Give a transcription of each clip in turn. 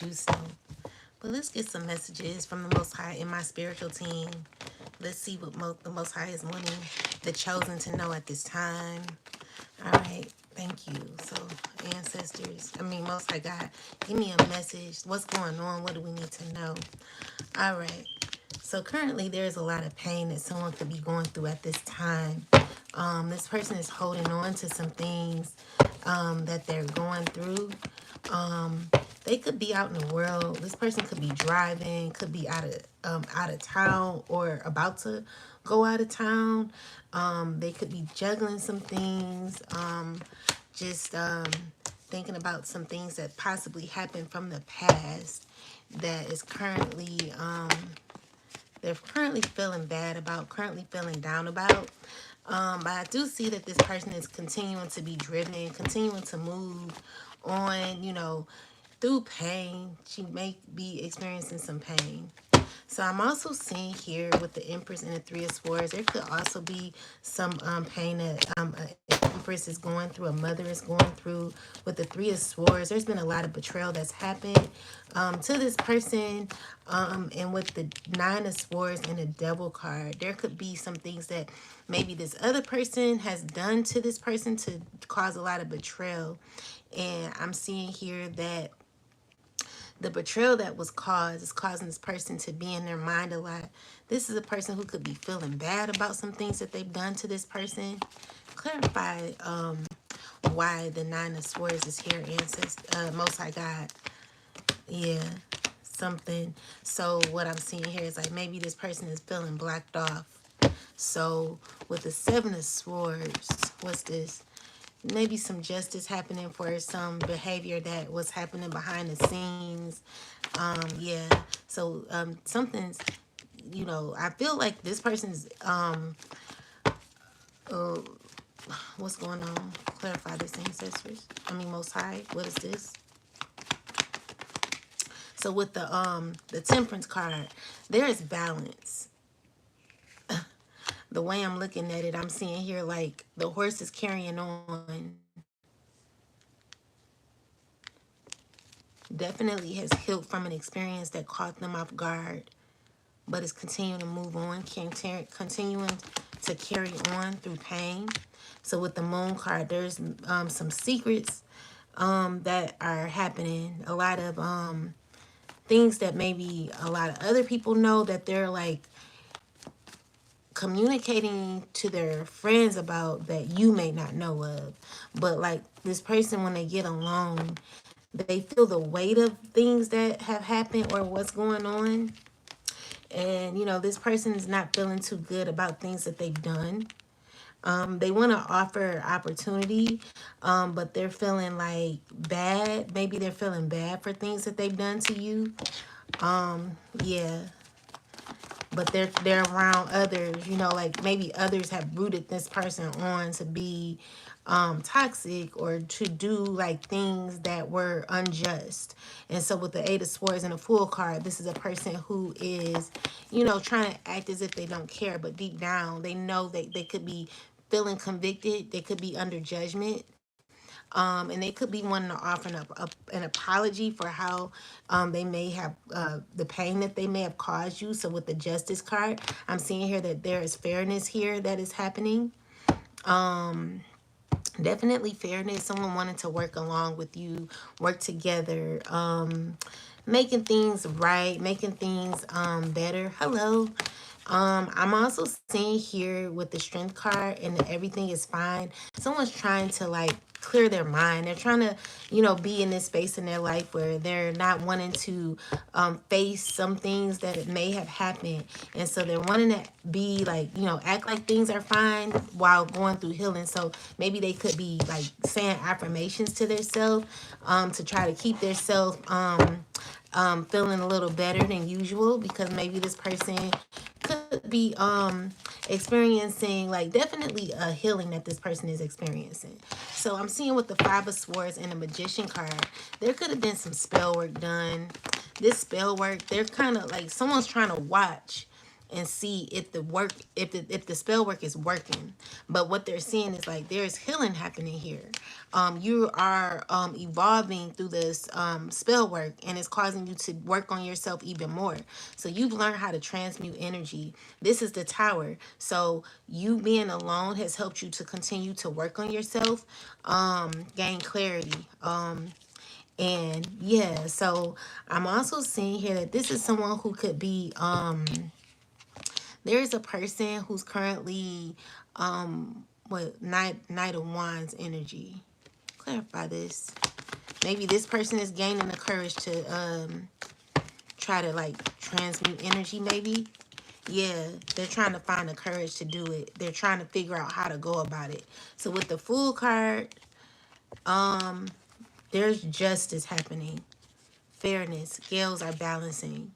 do so. But let's get some messages from the Most High and my spiritual team. Let's see what the Most High is wanting the chosen to know at this time. All right. Thank you. So, ancestors, Most High God, give me a message. What's going on? What do we need to know? All right. So, currently, there's a lot of pain that someone could be going through at this time. This person is holding on to some things that they're going through. They could be out in the world. This person could be driving, could be out of town or about to go out of town. They could be juggling some things. Just thinking about some things that possibly happened from the past that is currently they're currently feeling bad about, currently feeling down about. But I do see that this person is continuing to be driven, continuing to move on, through pain. She may be experiencing some pain. So I'm also seeing here with the Empress and the Three of Swords, there could also be some pain that an Empress is going through, a mother is going through. With the Three of Swords, there's been a lot of betrayal that's happened to this person. And with the Nine of Swords and the Devil card, there could be some things that maybe this other person has done to this person to cause a lot of betrayal. And I'm seeing here that the betrayal that was caused is causing this person to be in their mind a lot. This is a person who could be feeling bad about some things that they've done to this person. Clarify why the Nine of Swords is here, ancestor, Most High God. Yeah, something. So what I'm seeing here is like maybe this person is feeling blocked off. So with the Seven of Swords, what's this? Maybe some justice happening for some behavior that was happening behind the scenes. Yeah. So something's, I feel like this person's uh, what's going on? Clarify this, ancestors. Most High. What is this? So with the Temperance card, there is balance. The way I'm looking at it, I'm seeing here like the horse is carrying on. Definitely has healed from an experience that caught them off guard, but is continuing to move on, continuing to carry on through pain. So with the Moon card, there's some secrets that are happening. A lot of things that maybe a lot of other people know that they're like communicating to their friends about that you may not know of. But like this person, when they get alone, they feel the weight of things that have happened or what's going on. And, this person is not feeling too good about things that they've done. They want to offer opportunity, but they're feeling like bad. Maybe they're feeling bad for things that they've done to you. Yeah. But they're around others, like maybe others have rooted this person on to be toxic or to do like things that were unjust. And so with the Eight of Swords and the Fool card, this is a person who is, trying to act as if they don't care, but deep down they know that they could be feeling convicted, they could be under judgment. And they could be wanting to offer an apology for how they may have the pain that they may have caused you. So with the Justice card, I'm seeing here that there is fairness here that is happening. Definitely fairness. Someone wanted to work along with you, work together, making things right, making things better. Hello. I'm also seeing here with the Strength card and everything is fine. Someone's trying to like clear their mind. They're trying to, be in this space in their life where they're not wanting to face some things that it may have happened. And so they're wanting to be like, act like things are fine while going through healing. So maybe they could be like saying affirmations to themselves to try to keep themselves feeling a little better than usual, because maybe this person could be experiencing like definitely a healing that this person is experiencing. So I'm seeing with the Five of Swords and the Magician card, there could have been some spell work done. This spell work, they're kind of like someone's trying to watch and see if the work, if the spell work is working. But what they're seeing is like there's healing happening here. You are evolving through this spell work, and it's causing you to work on yourself even more. So you've learned how to transmute energy. This is the tower. So you being alone has helped you to continue to work on yourself, gain clarity. And yeah, so I'm also seeing here that this is someone who could be there's a person who's currently what Knight of Wands energy. Clarify this. Maybe this person is gaining the courage to try to like transmute energy, maybe. Yeah, they're trying to find the courage to do it. They're trying to figure out how to go about it. So with the Fool card, there's justice happening. Fairness, scales are balancing.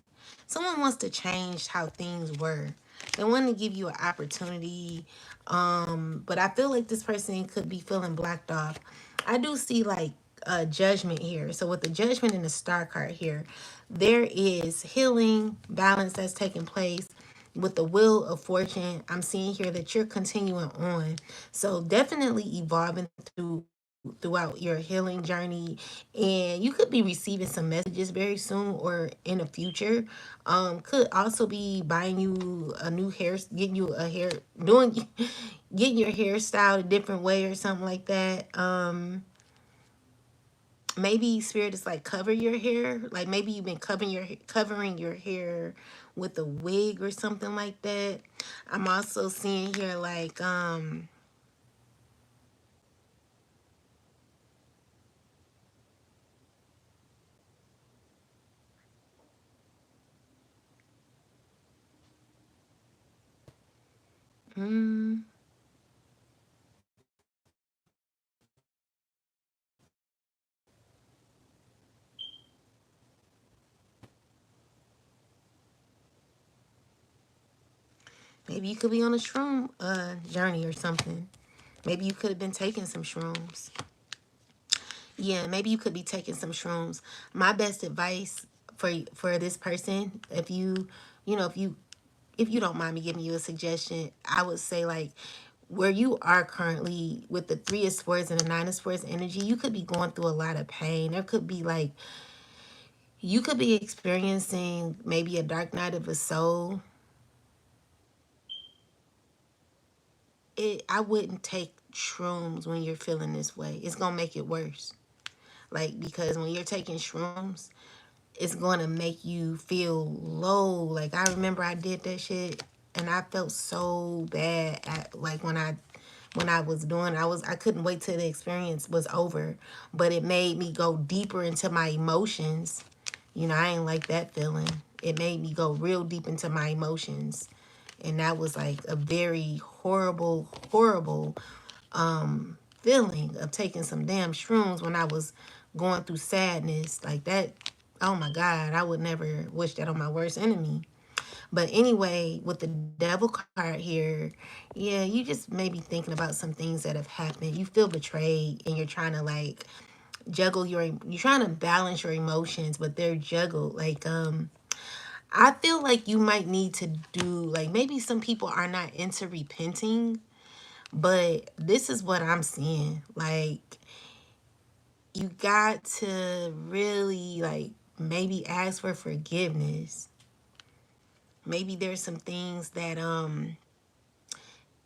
Someone wants to change how things were. They want to give you an opportunity. But I feel like this person could be feeling blacked off. I do see like a judgment here. So with the judgment and the star card here, there is healing, balance that's taking place. With the wheel of fortune, I'm seeing here that you're continuing on. So definitely evolving throughout your healing journey, and you could be receiving some messages very soon or in the future. Could also be buying you a new hair, getting you a hair, doing getting your hairstyle a different way or something like that. Maybe spirit is like cover your hair, like maybe you've been covering your hair with a wig or something like that. I'm also seeing here like mm, maybe you could be on a shroom journey or something. Maybe you could have been taking some shrooms. Yeah, maybe you could be taking some shrooms. My best advice for this person, if you, if you don't mind me giving you a suggestion, I would say like where you are currently with the three of swords and the nine of swords energy, you could be going through a lot of pain. There could be like you could be experiencing maybe a dark night of a soul. I wouldn't take shrooms when you're feeling this way. It's gonna make it worse. Like because when you're taking shrooms, it's going to make you feel low. Like I remember I did that shit and I felt so bad at like when I was doing I couldn't wait till the experience was over, but it made me go deeper into my emotions. I ain't like that feeling. It made me go real deep into my emotions. And that was like a very horrible, horrible feeling of taking some damn shrooms when I was going through sadness like that. Oh my God, I would never wish that on my worst enemy. But anyway, with the devil card here, yeah, you just may be thinking about some things that have happened. You feel betrayed and you're trying to like you're trying to balance your emotions, but they're juggled. Like, I feel like you might need to do, like, maybe some people are not into repenting, but this is what I'm seeing. Like, you got to really like maybe ask for forgiveness. Maybe there's some things that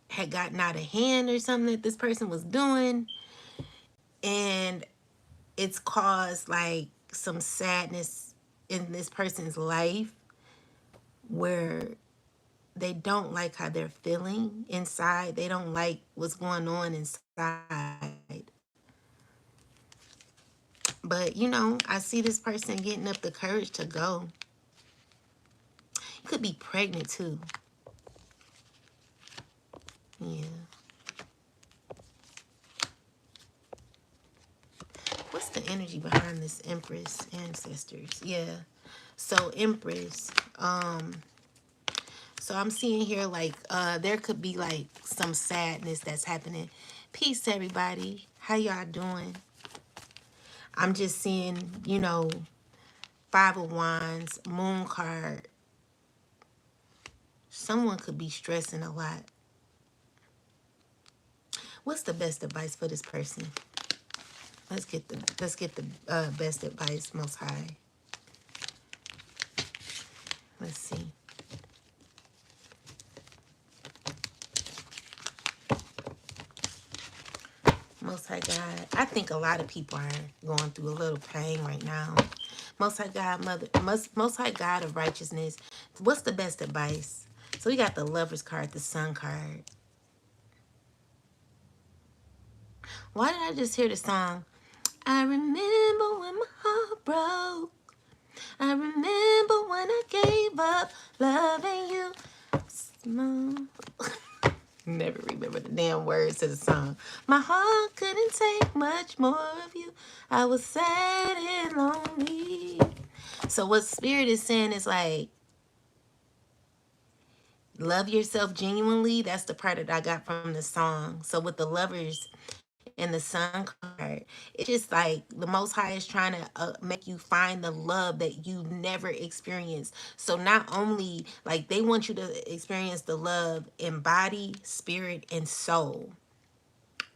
had gotten out of hand or something that this person was doing, and it's caused like some sadness in this person's life where they don't like how they're feeling inside. They don't like what's going on inside. But I see this person getting up the courage to go. You could be pregnant too. Yeah. What's the energy behind this Empress ancestors? Yeah. So Empress. So I'm seeing here like there could be like some sadness that's happening. Peace everybody. How y'all doing? I'm just seeing, Five of Wands, Moon card, Someone could be stressing a lot. What's the best advice for this person? Let's get the best advice, Most High. Let's see. Most High God, I think a lot of people are going through a little pain right now. Most High God, Most High God of righteousness. What's the best advice? So we got the Lover's card, the Sun card. Why did I just hear the song? I remember when my heart broke. I remember when I gave up loving you. Small. Never remember the damn words to the song. My heart couldn't take much more of you. I was sad and lonely. So what Spirit is saying is like, love yourself genuinely. That's the part that I got from the song. So with the Lovers and the Sun card, it's just like the Most High is trying to make you find the love that you never experienced. So not only like they want you to experience the love in body, spirit, and soul,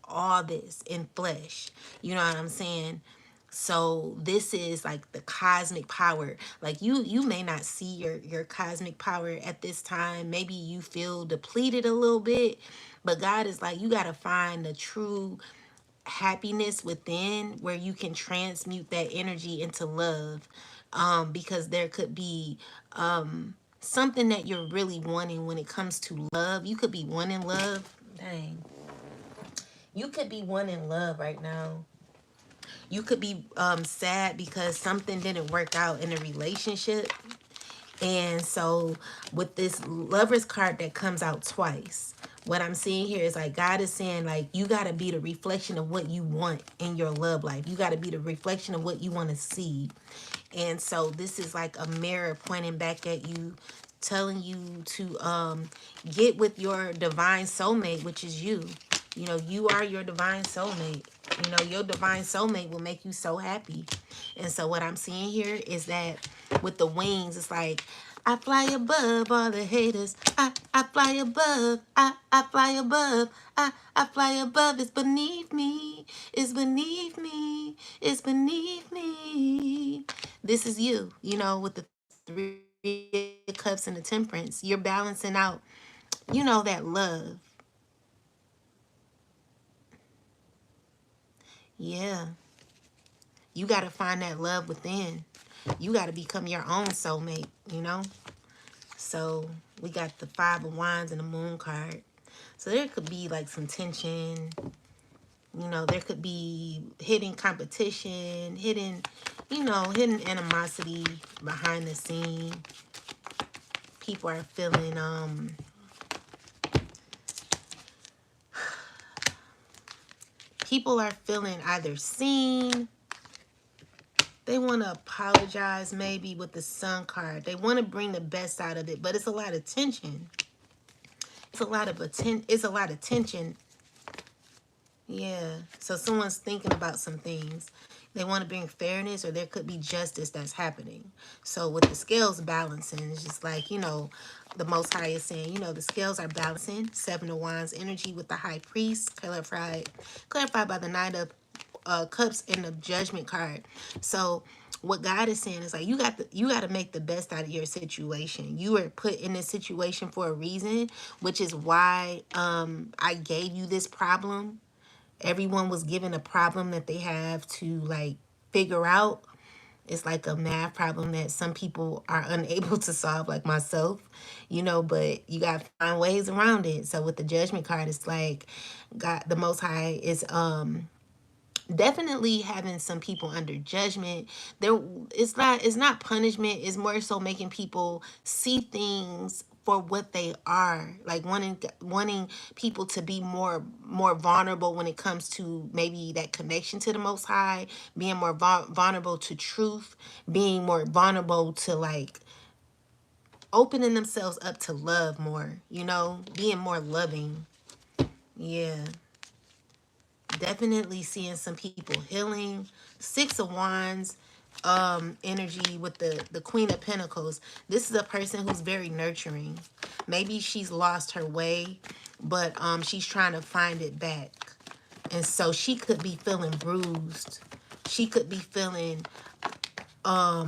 all this in flesh. You know what I'm saying? So this is like the cosmic power. Like you may not see your cosmic power at this time. Maybe you feel depleted a little bit, but God is like, you got to find the true happiness within where you can transmute that energy into love. Because there could be something that you're really wanting when it comes to love. You could be wanting love. Dang. You could be wanting love right now. You could be sad because something didn't work out in a relationship. And so with this Lover's card that comes out twice, what I'm seeing here is like God is saying like you got to be the reflection of what you want in your love life. You got to be the reflection of what you want to see. And so this is like a mirror pointing back at you, telling you to get with your divine soulmate, which is you. You know, you are your divine soulmate. You know, your divine soulmate will make you so happy. And so what I'm seeing here is that with the wings, it's like, I fly above all the haters. I fly above. I fly above. I fly above. It's beneath me. It's beneath me. It's beneath me. This is you, you know, with the Three of Cups and the Temperance. You're balancing out, you know, that love. Yeah. You got to find that love within. You got to become your own soulmate, you know? So we got the Five of Wands and the Moon card. So there could be like some tension. You know, there could be hidden competition, hidden animosity behind the scene. People are feeling either seen. They want to apologize maybe with the Sun card. They want to bring the best out of it, but it's a lot of tension. It's a lot of tension. Yeah. So someone's thinking about some things. They want to bring fairness, or there could be justice that's happening. So with the scales balancing, it's just like, you know, the Most High is saying, you know, the scales are balancing. Seven of Wands energy with the High Priest, clarified by the Knight of Cups and the Judgment card. So what God is saying is like you got to make the best out of your situation. You were put in this situation for a reason, which is why I gave you this problem. Everyone was given a problem that they have to like figure out. It's like a math problem that some people are unable to solve, like myself, you know, but you got to find ways around it. So with the Judgment card, it's like God, the Most High is definitely having some people under judgment. There, it's not punishment. It's more so making people see things for what they are, like wanting people to be more vulnerable when it comes to maybe that connection to the Most High, being more vulnerable to truth, being more vulnerable to like opening themselves up to love more, you know, being more loving. Yeah. Definitely seeing some people healing. Six of Wands. energy with the Queen of Pentacles. This is a person who's very nurturing. Maybe she's lost her way, but she's trying to find it back. And so she could be feeling bruised. She could be feeling, I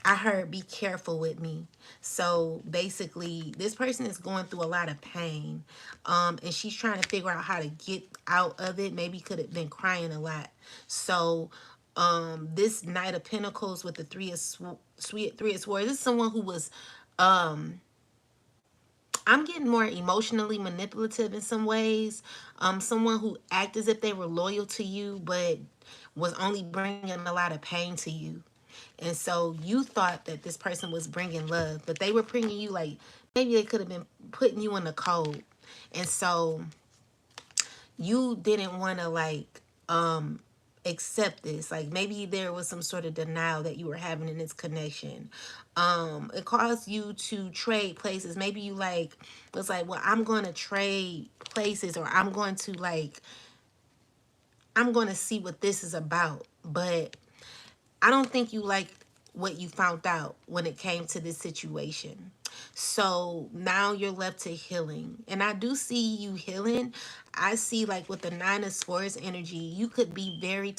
heard be careful with me. So basically, this person is going through a lot of pain. And she's trying to figure out how to get out of it. Maybe could have been crying a lot. So this Knight of Pentacles with the Three of Swords, this is someone who was, I'm getting more emotionally manipulative in some ways. Someone who act as if they were loyal to you, but was only bringing a lot of pain to you. And so you thought that this person was bringing love, but they were bringing you like, maybe they could have been putting you in the cold. And so you didn't want to like accept this. Like maybe there was some sort of denial that you were having in this connection. It caused you to trade places. Maybe you like was like, well, I'm going to trade places, or I'm going to see what this is about. But I don't think you liked what you found out when it came to this situation. So now you're left to healing. And I do see you healing. I see like with the Nine of Swords energy, you could be very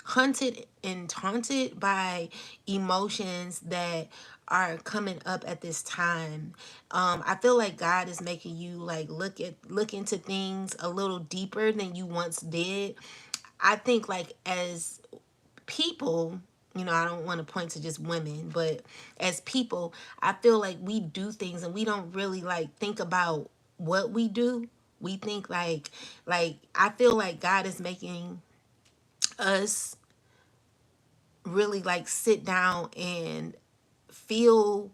hunted and taunted by emotions that are coming up at this time. I feel like God is making you like look into things a little deeper than you once did. I think like as people, I don't want to point to just women, but as people, I feel like we do things and we don't really like think about what we do. We think like I feel like God is making us really like sit down and feel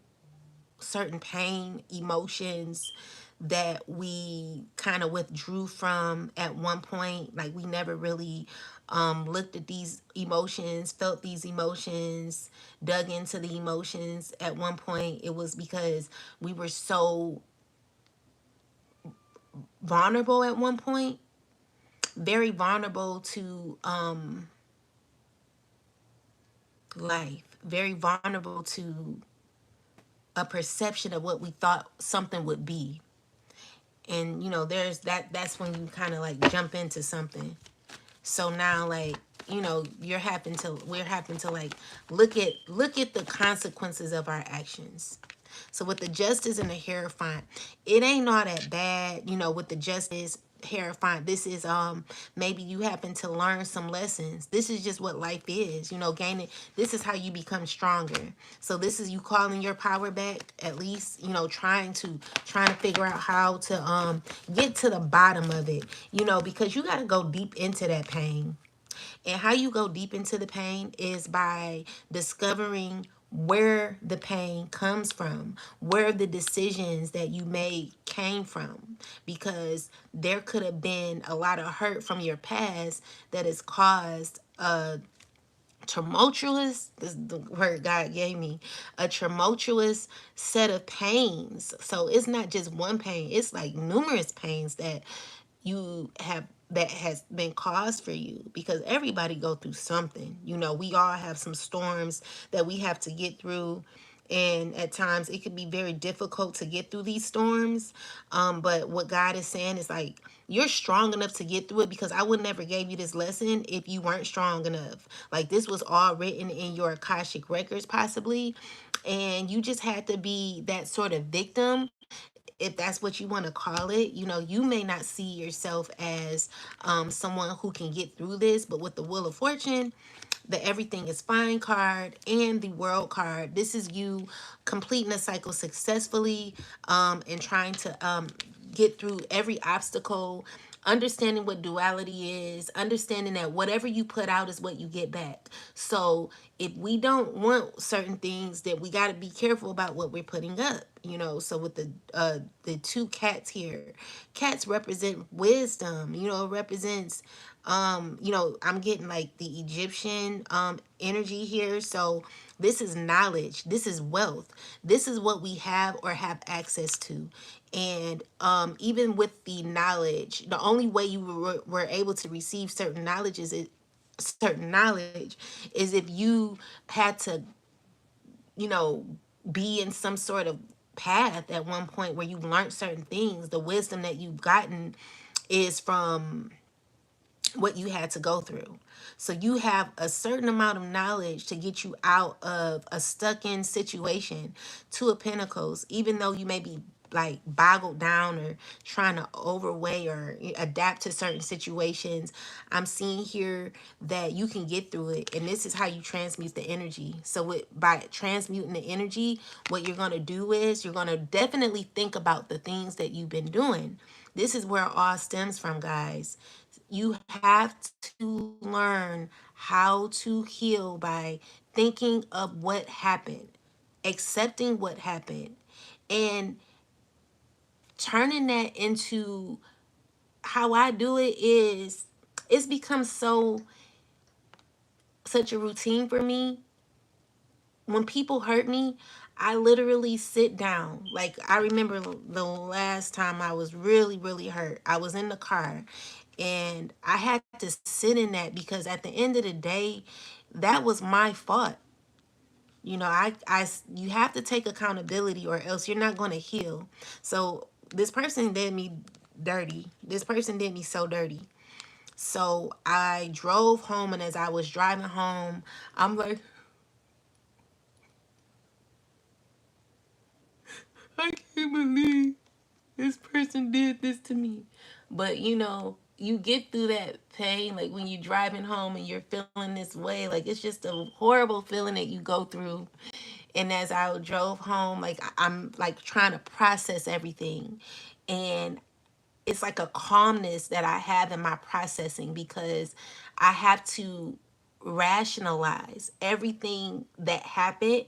certain pain, emotions that we kind of withdrew from at one point. Like we never really looked at these emotions, felt these emotions, dug into the emotions at one point. It was because we were so vulnerable at one point, very vulnerable to life, very vulnerable to a perception of what we thought something would be. And there's that's when you kind of like jump into something. So now like, we're having to like look at the consequences of our actions. So with the Justice and the Hierophant, it ain't all that bad. With the Justice Hierophant, this is maybe you happen to learn some lessons. This is just what life is. Gaining, this is how you become stronger. So this is you calling your power back, at least, trying to figure out how to get to the bottom of it, because you got to go deep into that pain. And how you go deep into the pain is by discovering where the pain comes from, where the decisions that you made came from, because there could have been a lot of hurt from your past that has caused a tumultuous, this is the word God gave me, a tumultuous set of pains. So it's not just one pain, it's like numerous pains that you have that has been caused for you, because everybody go through something. We all have some storms that we have to get through, and at times it can be very difficult to get through these storms. But what God is saying is like, you're strong enough to get through it, because I would never gave you this lesson if you weren't strong enough. Like this was all written in your Akashic records possibly, and you just had to be that sort of victim, if that's what you want to call it. You may not see yourself as someone who can get through this, but with the Wheel of Fortune, the Everything is Fine card, and the World card, this is you completing a cycle successfully, and trying to get through every obstacle, understanding what duality is, understanding that whatever you put out is what you get back. So if we don't want certain things, that we got to be careful about what we're putting up. So with the two cats here, cats represent wisdom. It represents I'm getting like the Egyptian energy here. So this is knowledge, this is wealth, this is what we have or have access to. And even with the knowledge, the only way you were able to receive certain knowledge is certain knowledge is if you had to, you know, be in some sort of path at one point where you've learned certain things. The wisdom that you've gotten is from what you had to go through. So you have a certain amount of knowledge to get you out of a stuck in situation. Two of Pentacles, even though you may be like boggled down or trying to overweigh or adapt to certain situations, I'm seeing here that you can get through it. And this is how you transmute the energy. So by transmuting the energy, what you're going to do is you're going to definitely think about the things that you've been doing. This is where it all stems from, guys. You have to learn how to heal by thinking of what happened, accepting what happened, and turning that into how I do it is it's become such a routine for me. When people hurt me, I literally sit down. Like, I remember the last time I was really, really hurt. I was in the car and I had to sit in that because at the end of the day, that was my fault. You know, you have to take accountability or else you're not going to heal. So this person did me dirty. This person did me so dirty. So I drove home, and as I was driving home, I'm like, I can't believe this person did this to me. But you know, you get through that pain, like when you're driving home and you're feeling this way, like it's just a horrible feeling that you go through. And as I drove home, like I'm like trying to process everything. And it's like a calmness that I have in my processing because I have to rationalize everything that happened,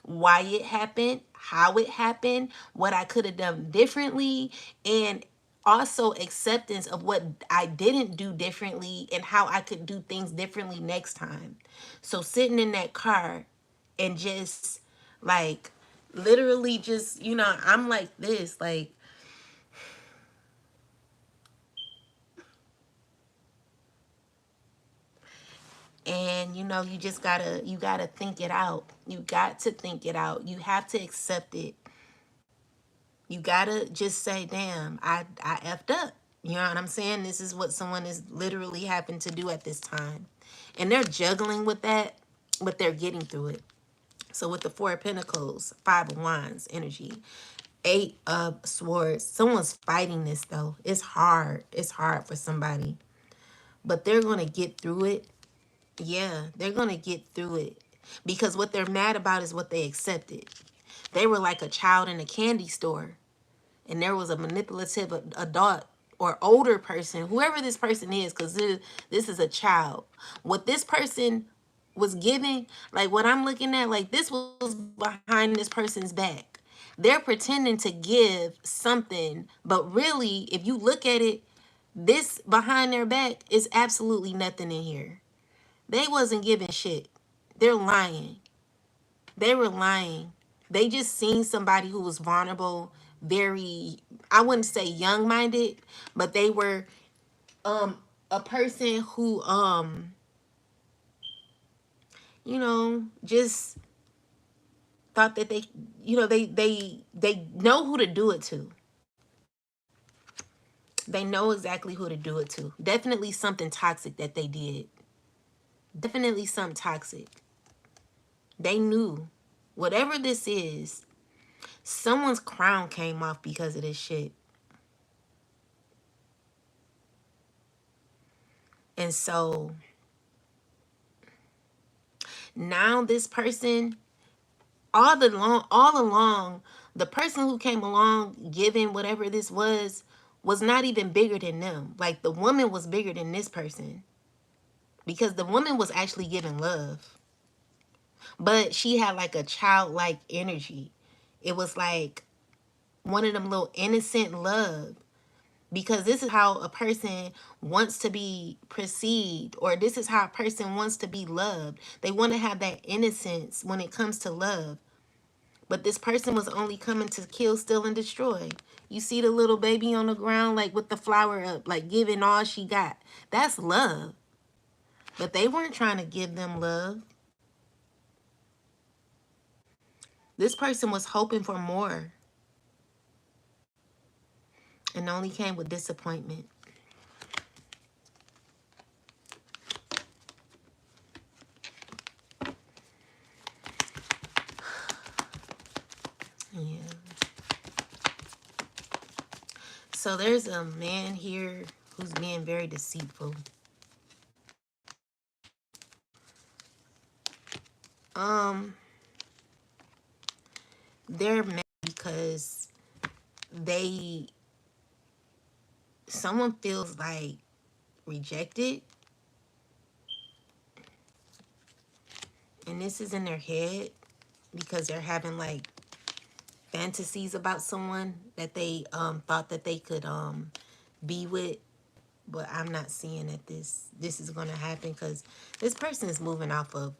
why it happened, how it happened, what I could have done differently, and also acceptance of what I didn't do differently and how I could do things differently next time. So sitting in that car and just like literally just, you know, I'm like this, like, and you know, you gotta think it out. You got to think it out. You have to accept it. You gotta just say, damn, I effed up. You know what I'm saying? This is what someone is literally having to do at this time. And they're juggling with that, but they're getting through it. So with the Four of Pentacles, Five of Wands energy, Eight of Swords, someone's fighting this though. It's hard. It's hard for somebody. But they're gonna get through it. Yeah, they're gonna get through it. Because what they're mad about is what they accepted. They were like a child in a candy store, and there was a manipulative adult or older person, whoever this person is, because this is a child. What this person was giving, like what I'm looking at, like this was behind this person's back. They're pretending to give something, but really, if you look at it, this behind their back is absolutely nothing in here. They wasn't giving shit. They're lying. They were lying. They just seen somebody who was vulnerable, very, I wouldn't say young minded, but they were a person who you know, just thought that they, you know, they know who to do it to. They know exactly who to do it to. Definitely something toxic that they did. Definitely something toxic. They knew. Whatever this is, someone's crown came off because of this shit. And so now this person, all along, the person who came along giving whatever this was not even bigger than them. Like the woman was bigger than this person because the woman was actually giving love. But she had like a childlike energy. It was like one of them little innocent love, because this is how a person wants to be perceived, or this is how a person wants to be loved. They want to have that innocence when it comes to love. But this person was only coming to kill, steal, and destroy. You see the little baby on the ground, like with the flower up, like giving all she got. That's love. But they weren't trying to give them love. This person was hoping for more and only came with disappointment. Yeah. So there's a man here who's being very deceitful. They're mad because they someone feels like rejected, and this is in their head because they're having like fantasies about someone that they thought that they could be with. But I'm not seeing that this is going to happen because this person is moving off of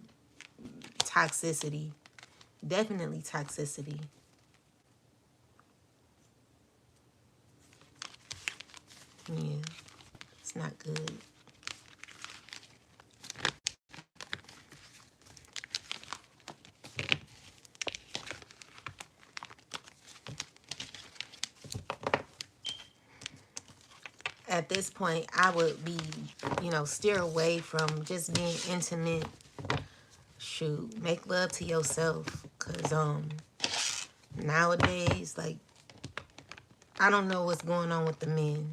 toxicity. Definitely toxicity. Yeah, it's not good. At this point, I would be, steer away from just being intimate. Shoot, make love to yourself. Cause nowadays, like, I don't know what's going on with the men.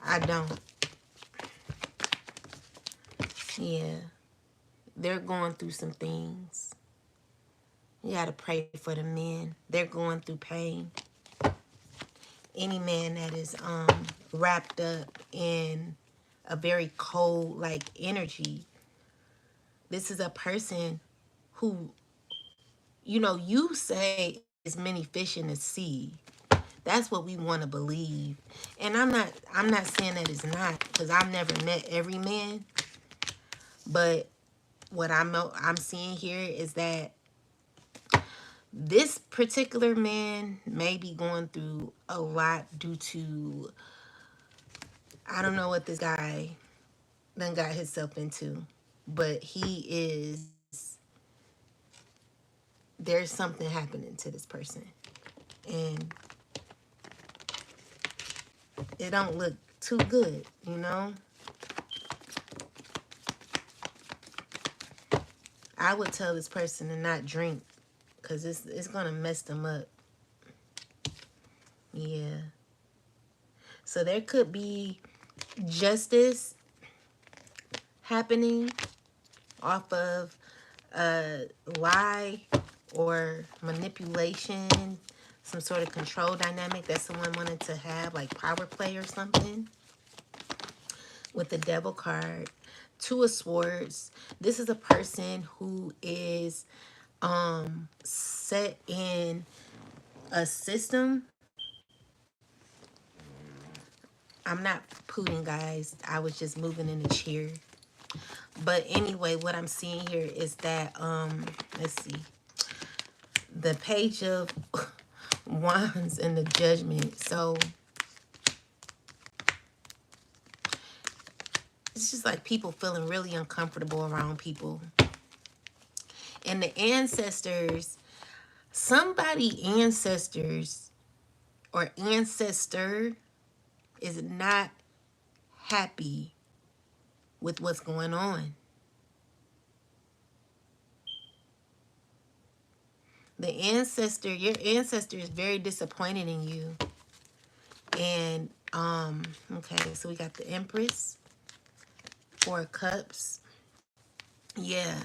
I don't. Yeah, they're going through some things. You gotta pray for the men. They're going through pain. Any man that is wrapped up in a very cold like energy. This is a person who, you say is many fish in the sea. That's what we want to believe. And I'm not saying that it's not, because I've never met every man. But what I'm seeing here is that this particular man may be going through a lot due to, I don't know what this guy done got himself into, but there's something happening to this person. And it don't look too good. I would tell this person to not drink because it's going to mess them up. Yeah. So there could be justice happening off of a lie or manipulation, some sort of control dynamic that someone wanted to have, like power play or something. With the devil card, Two of Swords. This is a person who is set in a system. I'm not pooting, guys. I was just moving in the chair. But anyway, what I'm seeing here is that let's see. The Page of Wands and the Judgment. So it's just like people feeling really uncomfortable around people. And the ancestors, somebody ancestors or ancestor is not happy with what's going on. Your ancestor is very disappointed in you. And okay, so we got the Empress, Four of Cups. Yeah.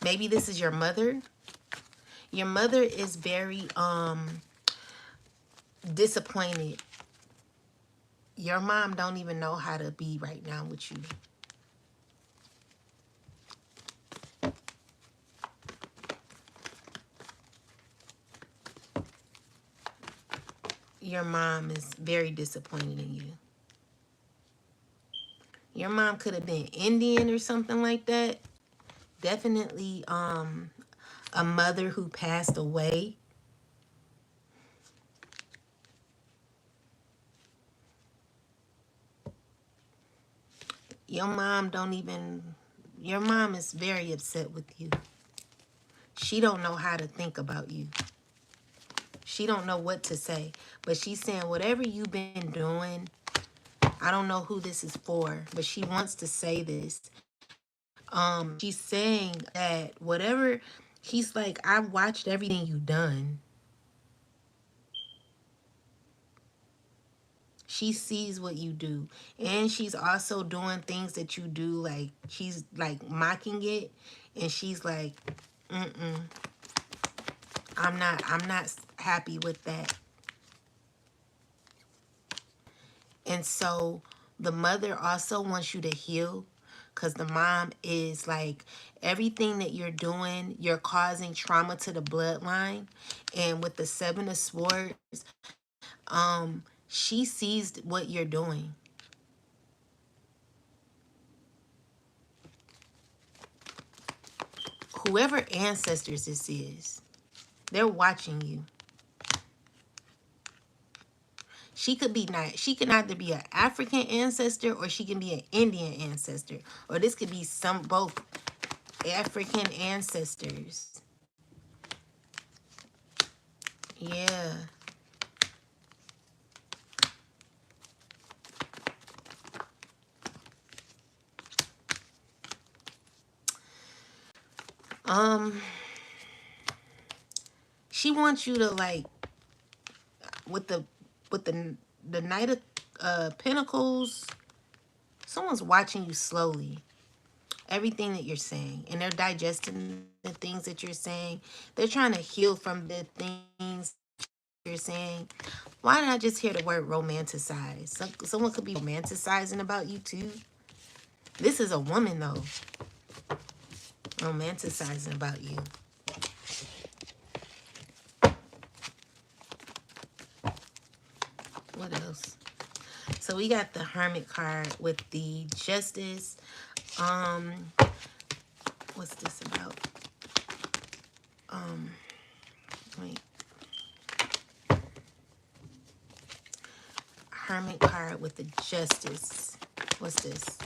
Maybe this is your mother. Your mother is very disappointed. Your mom don't even know how to be right now with you. Your mom is very disappointed in you. Your mom could have been Indian or something like that. Definitely a mother who passed away. Your mom don't even, your mom is very upset with you. She don't know how to think about you. She don't know what to say. But she's saying whatever you've been doing, I don't know who this is for, but she wants to say this. She's saying that whatever, he's like, I've watched everything you've done. She sees what you do. And she's also doing things that you do, like she's like mocking it. And she's like, mm-mm, I'm not happy with that. And so the mother also wants you to heal, because the mom is like, everything that you're doing, you're causing trauma to the bloodline. And with the Seven of Swords, she sees what you're doing. Whoever ancestors this is, they're watching you. She can either be an African ancestor or she can be an Indian ancestor. Or this could be some both African ancestors. Yeah. Um she wants you to like, with the Knight of Pentacles, someone's watching you slowly. Everything that you're saying, and they're digesting the things that you're saying. They're trying to heal from the things you're saying. Why did I just hear the word romanticize? Someone could be romanticizing about you too. This is a woman though, romanticizing about you. What else? So we got the Hermit card with the Justice. Um, what's this about? Wait. Hermit card with the Justice. What's this?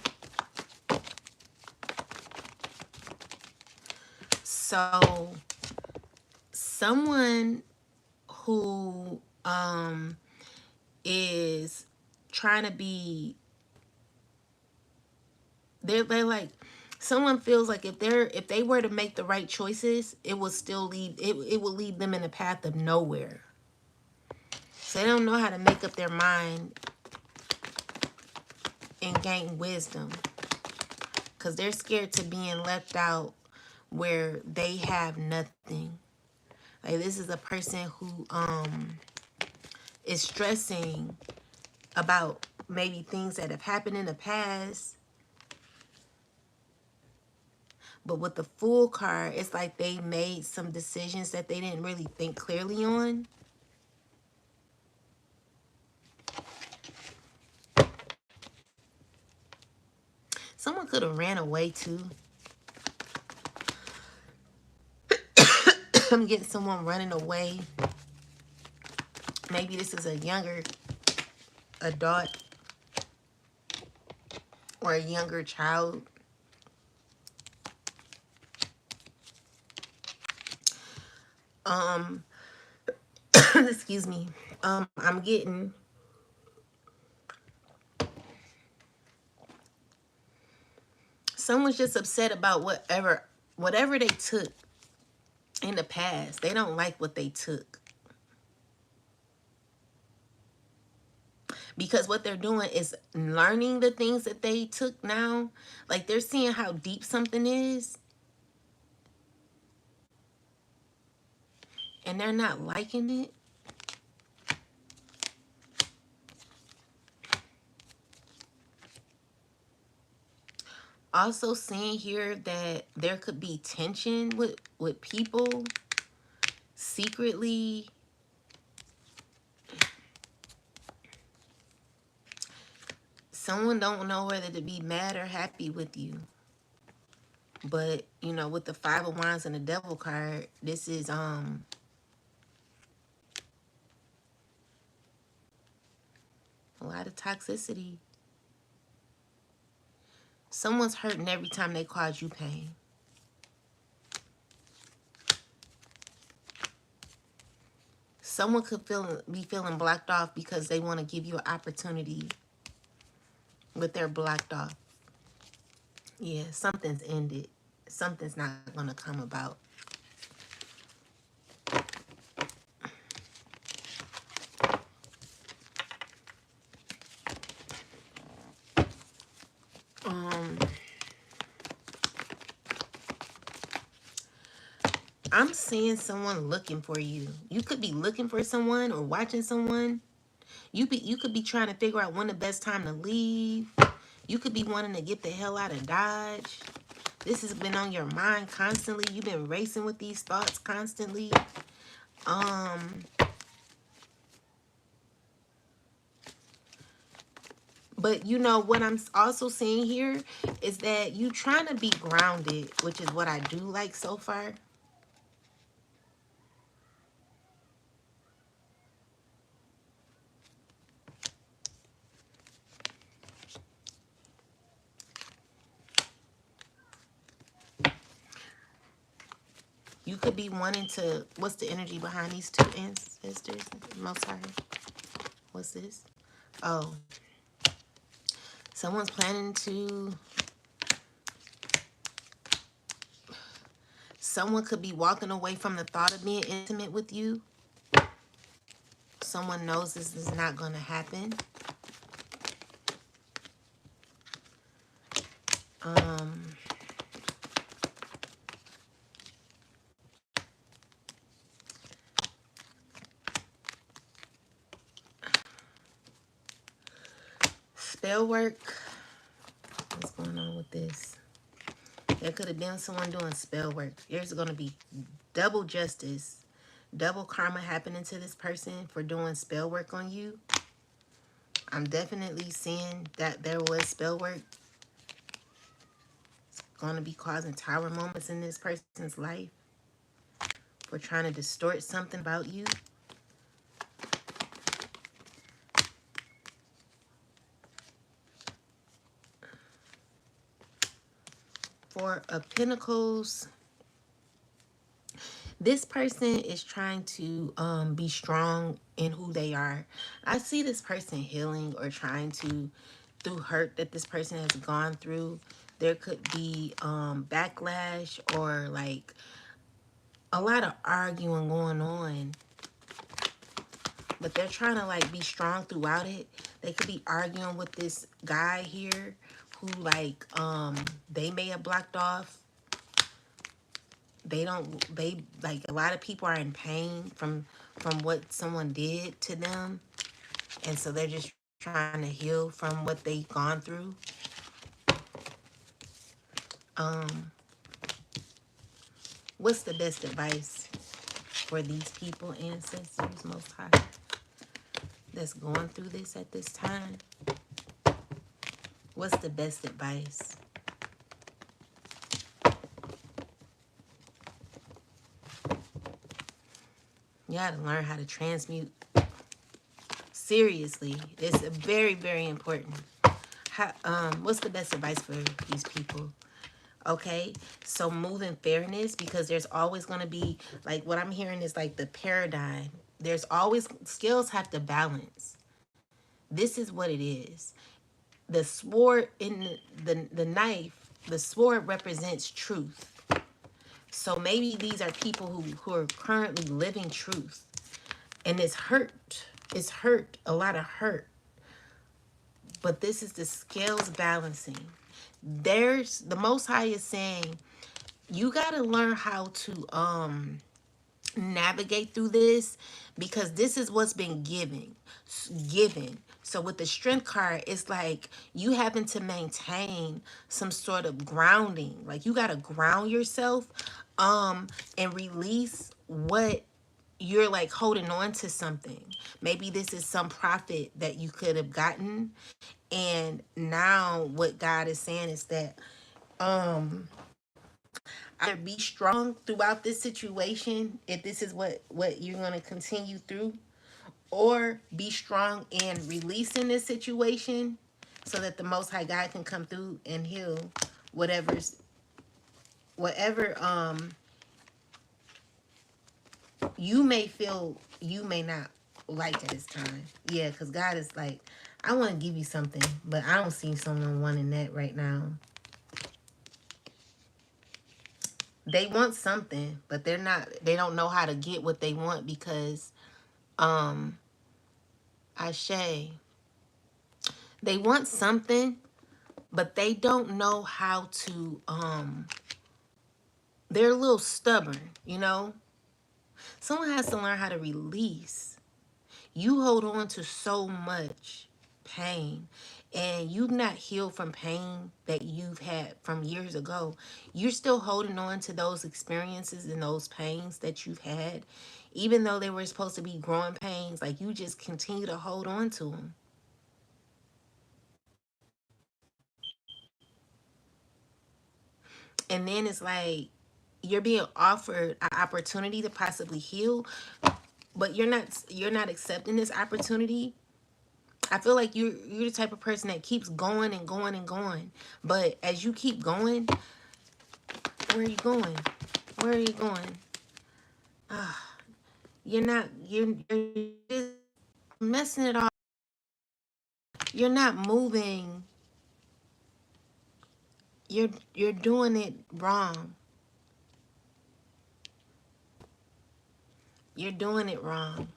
So someone who is trying to be, they're like, someone feels like if they were to make the right choices, it will still lead it will lead them in a path of nowhere. So they don't know how to make up their mind and gain wisdom, because they're scared to being left out where they have nothing. Like, this is a person who is stressing about maybe things that have happened in the past. But with the Fool card, it's like they made some decisions that they didn't really think clearly on. Someone could have ran away too. I'm getting someone running away. Maybe this is a younger adult or a younger child. Um, excuse me. I'm getting, someone's just upset about whatever they took in the past. They don't like what they took. Because what they're doing is learning the things that they took now. Like, they're seeing how deep something is, and they're not liking it. Also seeing here that there could be tension with people secretly. Someone don't know whether to be mad or happy with you. But, you know, with the Five of Wands and the Devil card, this is a lot of toxicity. Someone's hurting every time they cause you pain. Someone could be feeling blocked off because they want to give you an opportunity, but they're blocked off. Yeah, something's ended. Something's not going to come about. Um, I'm seeing someone looking for you. You could be looking for someone or watching someone. You could be trying to figure out when the best time to leave. You could be wanting to get the hell out of Dodge. This has been on your mind constantly. You've been racing with these thoughts constantly. Um, but you know what I'm also seeing here is that you trying to be grounded, which is what I do like so far. You could be wanting to, what's the energy behind these two ancestors? Most high. What's this? Oh, someone's planning to, someone could be walking away from the thought of being intimate with you. Someone knows this is not going to happen. Um, spell work. What's going on with this? There could have been someone doing spell work. There's going to be double justice, double karma happening to this person for doing spell work on you. I'm definitely seeing that there was spell work. It's going to be causing tower moments in this person's life for trying to distort something about you. Four of Pentacles. This person is trying to be strong in who they are. I see this person healing or trying to, through hurt that this person has gone through. There could be backlash or like a lot of arguing going on. But they're trying to like be strong throughout it. They could be arguing with this guy here who like they may have blocked off. They like a lot of people are in pain from what someone did to them, and so they're just trying to heal from what they've gone through. What's the best advice for these people, ancestors, most high, that's going through this at this time? What's the best advice? You gotta learn how to transmute. Seriously, it's very, very important. What's the best advice for these people? Okay, so move in fairness, because there's always going to be, like, what I'm hearing is like the paradigm. There's always, skills have to balance. This is what it is. The sword in the knife, the sword represents truth. So maybe these are people who are currently living truth. And it's hurt. It's hurt. A lot of hurt. But this is the scales balancing. There's the Most High is saying you got to learn how to navigate through this, because this is what's been given. So with the strength card, it's like you having to maintain some sort of grounding. Like you got to ground yourself and release what you're like holding on to something. Maybe this is some profit that you could have gotten, and now what God is saying is that either be strong throughout this situation, if this is what you're going to continue through, or be strong in releasing this situation so that the Most High God can come through and heal whatever you may feel you may not like at this time. Yeah, because God is like, I want to give you something, but I don't see someone wanting that right now. They want something, but they don't know how to get what they want because Ashe, they want something, but they don't know how to they're a little stubborn, you know? Someone has to learn how to release. You hold on to so much pain and you've not healed from pain that you've had from years ago. You're still holding on to those experiences and those pains that you've had, even though they were supposed to be growing pains. Like, you just continue to hold on to them. And then it's like you're being offered an opportunity to possibly heal, but you're not accepting this opportunity. I feel like you're the type of person that keeps going and going and going. But as you keep going, where are you going? Where are you going? You're just messing it all. You're not moving. You're doing it wrong. You're doing it wrong.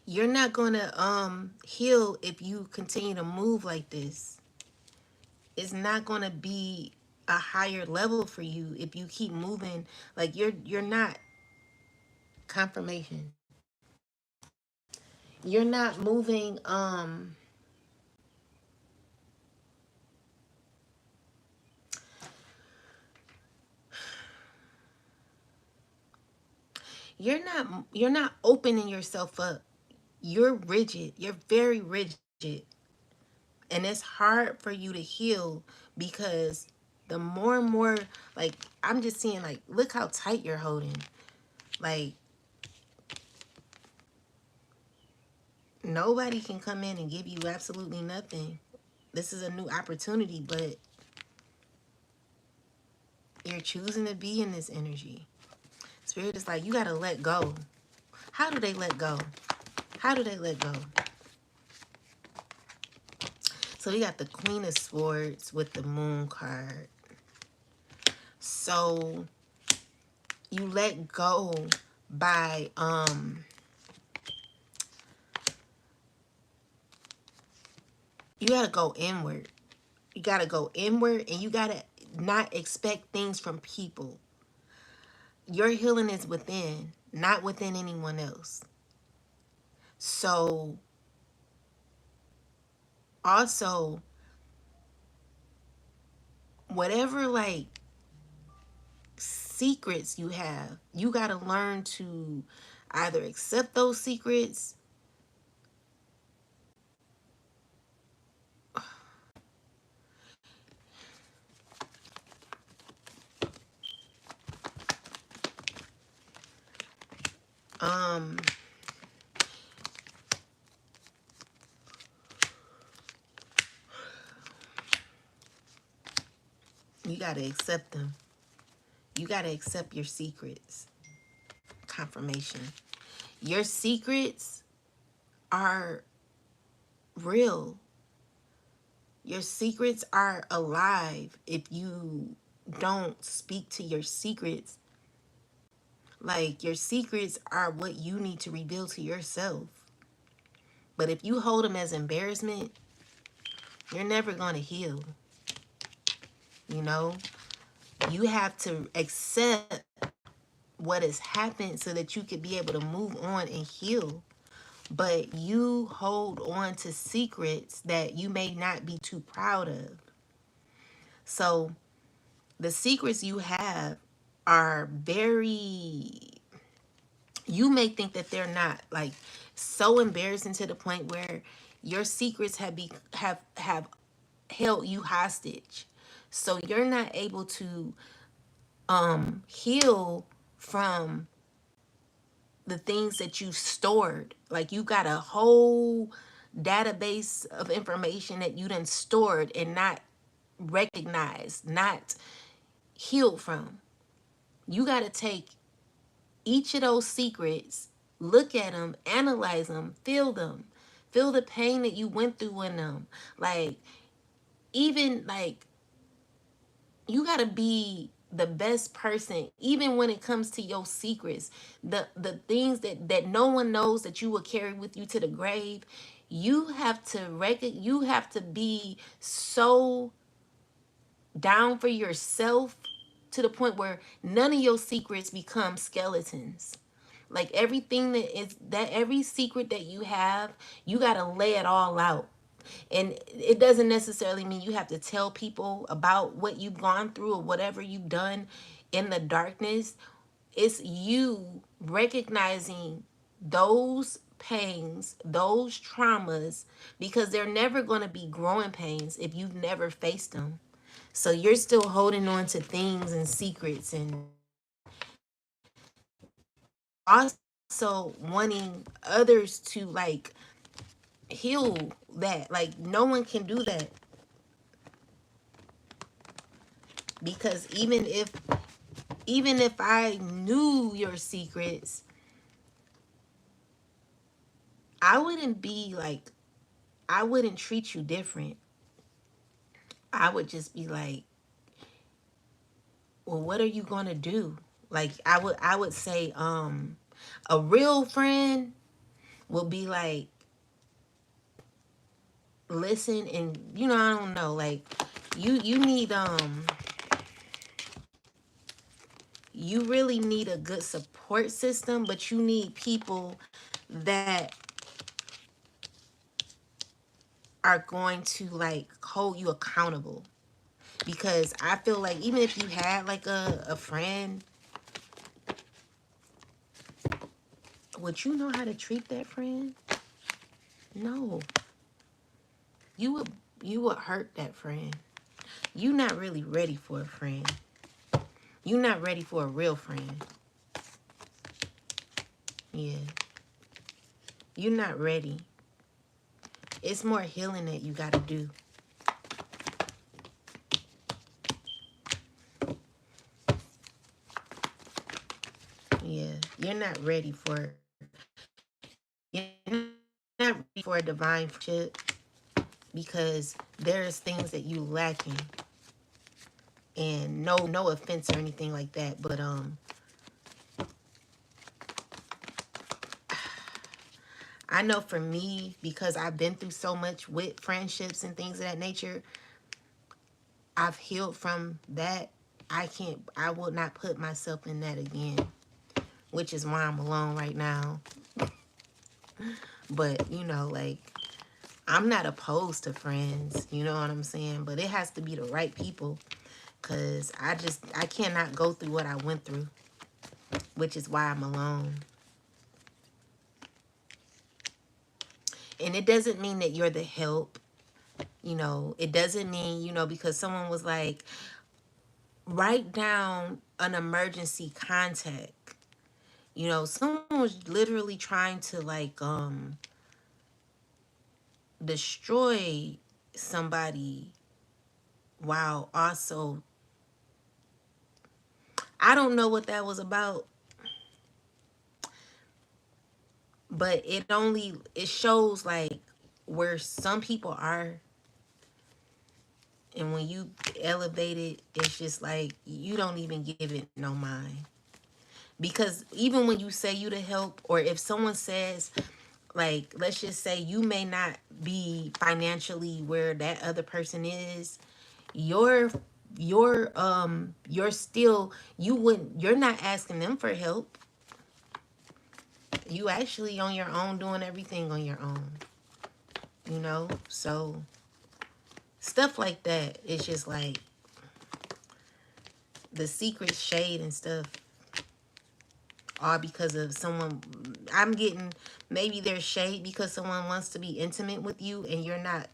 You're not gonna heal if you continue to move like this. It's not gonna be a higher level for you if you keep moving like you're not confirmation. You're not moving you're not opening yourself up. You're rigid. You're very rigid. And it's hard for you to heal because the more and more, like, I'm just seeing, like, look how tight you're holding. Like, nobody can come in and give you absolutely nothing. This is a new opportunity, but you're choosing to be in this energy. Spirit is like, you got to let go. How do they let go? How do they let go? So we got the Queen of Swords with the Moon card. So you let go by you gotta go inward. You gotta go inward and you gotta not expect things from people. Your healing is within, not within anyone else. So also, whatever like secrets you have, you gotta learn to either accept those secrets. Um, you gotta accept them. You gotta accept your secrets. Confirmation. Your secrets are real. Your secrets are alive. If you don't speak to your secrets, like, your secrets are what you need to reveal to yourself. But if you hold them as embarrassment, you're never going to heal. You know, you have to accept what has happened so that you could be able to move on and heal. But you hold on to secrets that you may not be too proud of. So the secrets you have are very, you may think that they're not, like, so embarrassing to the point where your secrets have held you hostage. So you're not able to heal from the things that you stored. Like you got a whole database of information that you done stored and not recognized, not healed from. You got to take each of those secrets, look at them, analyze them, feel the pain that you went through in them. Like, even like, you got to be the best person even when it comes to your secrets, the things that no one knows that you will carry with you to the grave. You have to you have to be so down for yourself to the point where none of your secrets become skeletons. Like everything that is that every secret that you have, you got to lay it all out. And it doesn't necessarily mean you have to tell people about what you've gone through or whatever you've done in the darkness. It's you recognizing those pains, those traumas, because they're never going to be growing pains if you've never faced them. So you're still holding on to things and secrets, and also wanting others to like heal that. Like no one can do that, because even if I knew your secrets, I wouldn't be like, I wouldn't treat you different. I would just be like, well, what are you going to do? Like I would say a real friend will be like, listen, and I don't know, like you need you really need a good support system, but you need people that are going to like hold you accountable. Because I feel like even if you had like a friend, would you know how to treat that friend? No. You would hurt that friend. You're not really ready for a friend. You're not ready for a real friend. Yeah. You're not ready. It's more healing that you gotta do. Yeah. You're not ready for you're not ready for a divine friendship, because there's things that you lacking. And no offense or anything like that, but I know for me, because I've been through so much with friendships and things of that nature, I've healed from that. I will not put myself in that again, which is why I'm alone right now. But, like, I'm not opposed to friends, you know what I'm saying? But it has to be the right people, because I cannot go through what I went through, which is why I'm alone. And it doesn't mean that you're the help. It doesn't mean, because someone was like, write down an emergency contact. Someone was literally trying to like destroy somebody, while also, I don't know what that was about, but it shows like where some people are. And when you elevate it, it's just like you don't even give it no mind. Because even when you say you to help, or if someone says, like, let's just say you may not be financially where that other person is, you're still, you're not asking them for help. You actually on your own, doing everything on your own. So stuff like that, it's just like the secret shade and stuff, all because of someone. I'm getting, maybe there's shade because someone wants to be intimate with you, and you're not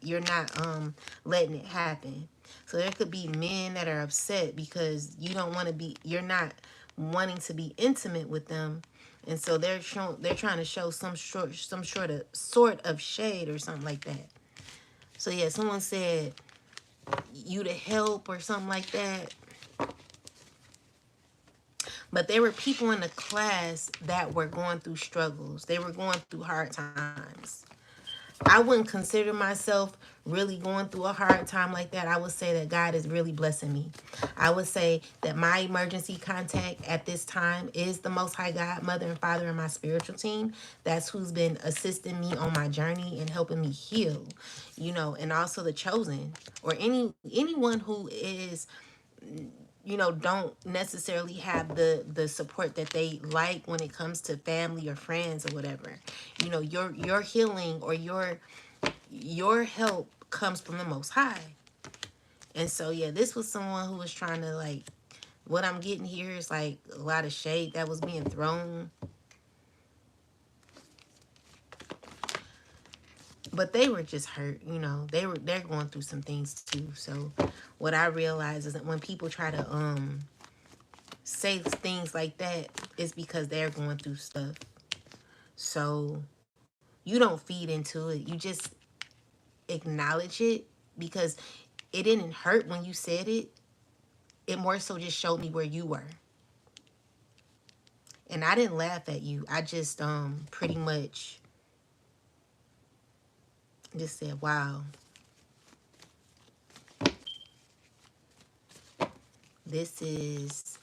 letting it happen. So there could be men that are upset because you don't want to be, you're not wanting to be intimate with them, and so they're trying to show some sort of shade or something like that. So yeah, someone said you to help or something like that. But there were people in the class that were going through struggles. They were going through hard times. I wouldn't consider myself really going through a hard time like that. I would say that God is really blessing me. I would say that my emergency contact at this time is the Most High God, Mother and Father, and my spiritual team. That's who's been assisting me on my journey and helping me heal, and also the chosen, or anyone who is, don't necessarily have the support that they like when it comes to family or friends or whatever. Your healing or your help comes from the Most High. And so yeah, this was someone who was trying to, like, what I'm getting here is like a lot of shade that was being thrown. But they were just hurt, they're going through some things too. So what I realize is that when people try to say things like that, it's because they're going through stuff. So you don't feed into it. You just acknowledge it, because it didn't hurt when you said it. It more so just showed me where you were. And I didn't laugh at you. I just pretty much just said, wow, this is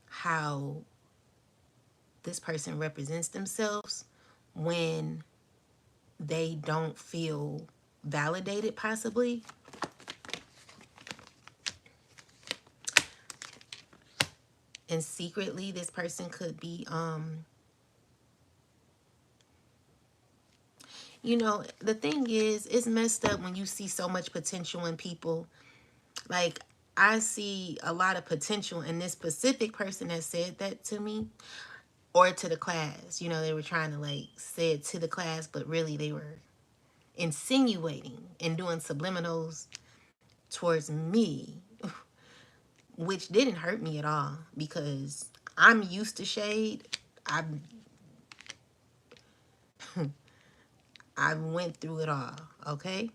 how this person represents themselves when they don't feel validated, possibly. And secretly, this person could be, the thing is, it's messed up when you see so much potential in people. Like, I see a lot of potential in this specific person that said that to me, or to the class. They were trying to, like, say it to the class, but really they were insinuating and doing subliminals towards me, which didn't hurt me at all, because I'm used to shade. I went through it all, okay?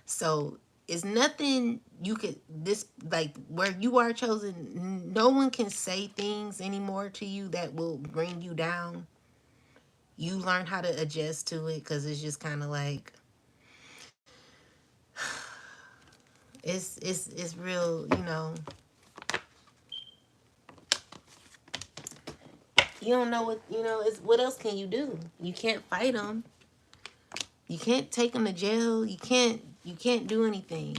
So it's nothing you could, this, like, where you are chosen, no one can say things anymore to you that will bring you down. You learn how to adjust to it, because it's just kind of like, it's real, you don't know what, it's, what else can you do? You can't fight them. You can't take them to jail. You can't do anything.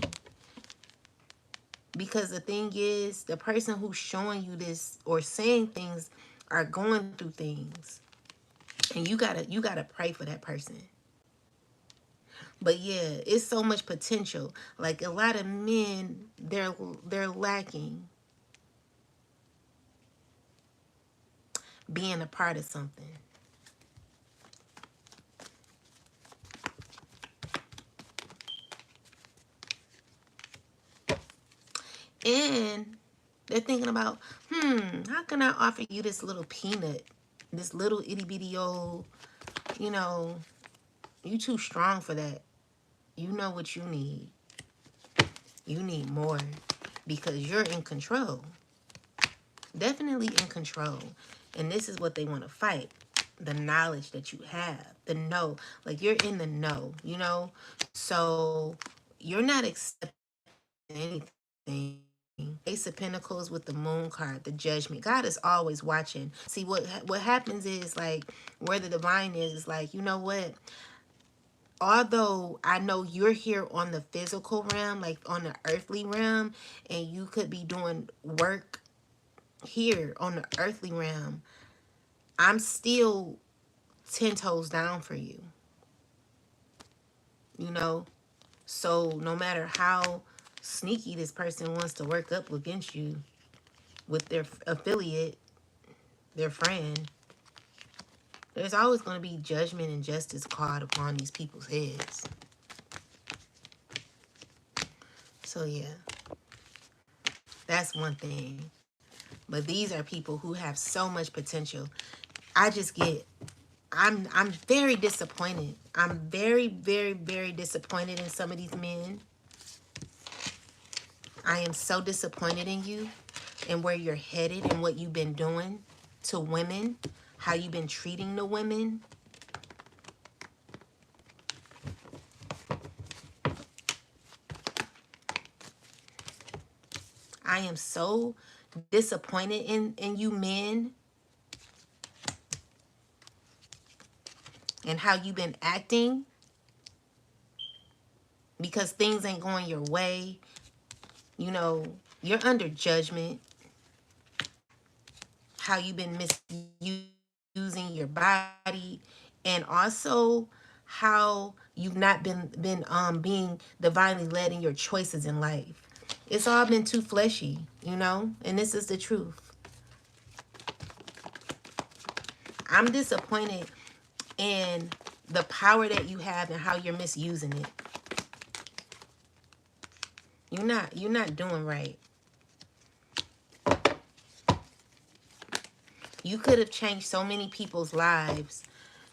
Because the thing is, the person who's showing you this or saying things are going through things. And you gotta pray for that person. But yeah, it's so much potential. Like, a lot of men, they're lacking being a part of something. And they're thinking about, how can I offer you this little peanut? This little itty bitty old, you too strong for that. You know what you need. You need more, because you're in control. Definitely in control. And this is what they want to fight. The knowledge that you have. The know. Like, you're in the know, So you're not accepting anything. Ace of Pentacles with the Moon card, the Judgment. God is always watching. See, what happens is, like, where the divine is like, you know what? Although I know you're here on the physical realm, like on the earthly realm, and you could be doing work here on the earthly realm, I'm still 10 toes down for you. So no matter how sneaky this person wants to work up against you with their affiliate, their friend, there's always going to be judgment and justice called upon these people's heads. So yeah, that's one thing. But these are people who have so much potential. I just get I'm very disappointed. I'm very, very, very disappointed in some of these men. I am so disappointed in you and where you're headed and what you've been doing to women, how you've been treating the women. I am so disappointed in you men and how you've been acting because things ain't going your way. You know, you're under judgment. How you've been misusing your body, and also how you've not been being divinely led in your choices in life. It's all been too fleshy, you know, and this is the truth. I'm disappointed in the power that you have and how you're misusing it. You're not doing right. You could have changed so many people's lives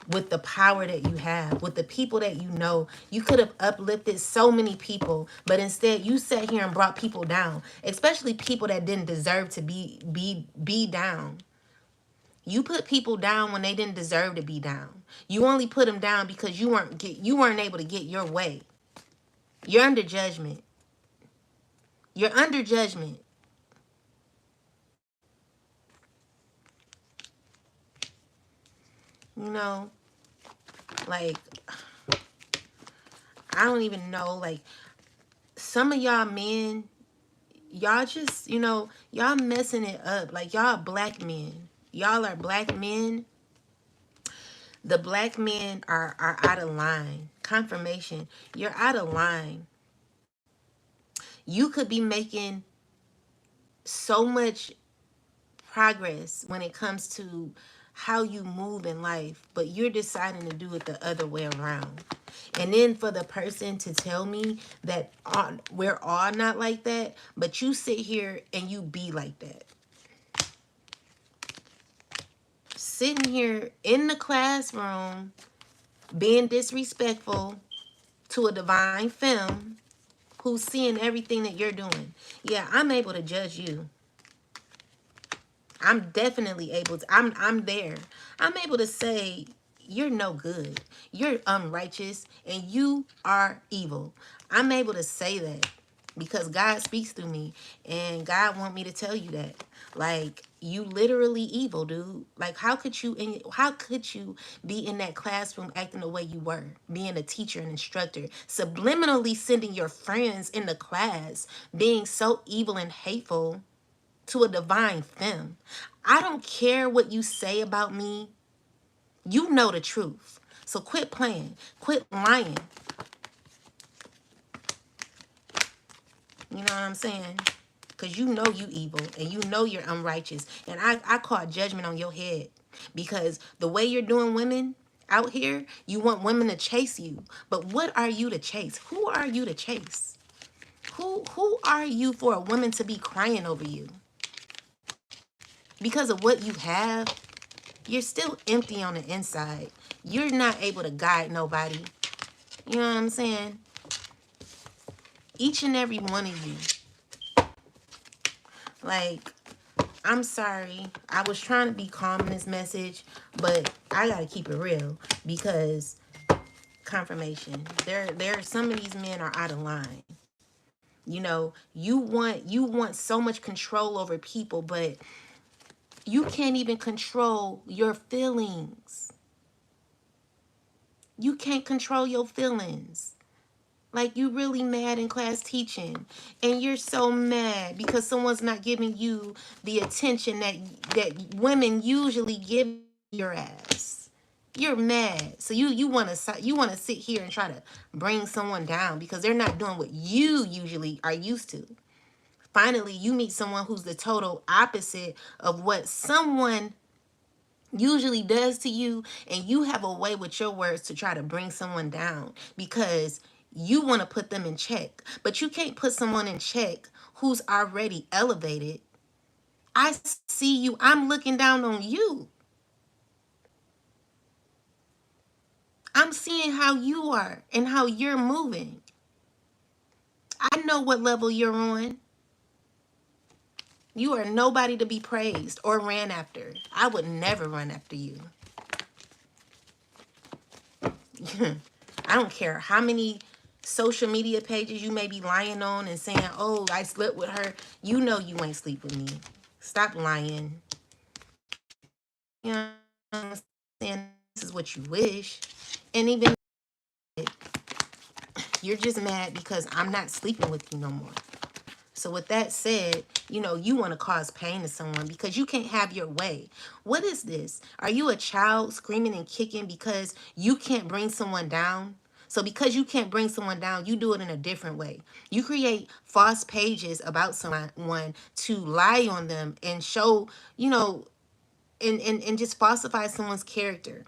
with the power that you have, with the people that you know. You could have uplifted so many people, but instead you sat here and brought people down, especially people that didn't deserve to be down. You put people down when they didn't deserve to be down. You only put them down because you weren't able to get your way. You're under judgment. You're under judgment. You know, like I don't even know, like some of y'all men, y'all just, y'all messing it up. Like y'all black men. Y'all are black men. The black men are out of line. Confirmation. You're out of line. You could be making so much progress when it comes to how you move in life, but you're deciding to do it the other way around. And then for the person to tell me that we're all not like that, but you sit here and you be like that. Sitting here in the classroom being disrespectful to a divine femme who's seeing everything that you're doing. Yeah, I'm able to judge you. I'm definitely able to. I'm there. I'm able to say you're no good. You're unrighteous and you are evil. I'm able to say that because God speaks through me and God want me to tell you that. Like you literally evil, dude. Like how could you be in that classroom acting the way you were, being a teacher and instructor, subliminally sending your friends in the class, being so evil and hateful to a divine femme. I don't care what you say about me. You know the truth. So quit playing. Quit lying. You know what I'm saying? Because you know you evil and you know you're unrighteous. And I call judgment on your head. Because the way you're doing women out here, you want women to chase you. But what are you to chase? Who are you to chase? Who are you for a woman to be crying over you? Because of what you have, you're still empty on the inside. You're not able to guide nobody. You know what I'm saying? Each and every one of you. Like, I'm sorry. I was trying to be calm in this message, but I gotta keep it real because confirmation. There some of these men are out of line. You know, you want so much control over people, but you can't even control your feelings. You can't control your feelings. Like you really mad in class teaching and you're so mad because someone's not giving you the attention that women usually give your ass. You're mad. So you want to sit here and try to bring someone down because they're not doing what you usually are used to. Finally, you meet someone who's the total opposite of what someone usually does to you, and you have a way with your words to try to bring someone down because you want to put them in check. But you can't put someone in check who's already elevated. I see you. I'm looking down on you. I'm seeing how you are and how you're moving. I know what level you're on. You are nobody to be praised or ran after. I would never run after you. I don't care how many social media pages you may be lying on and saying, oh, I slept with her. You know you ain't sleep with me. Stop lying. You know what I'm saying? This is what you wish. And even you're just mad because I'm not sleeping with you no more. So with that said, you know, you want to cause pain to someone because you can't have your way. What is this? Are you a child screaming and kicking because you can't bring someone down? So because you can't bring someone down, you do it in a different way. You create false pages about someone to lie on them and show, you know, and just falsify someone's character.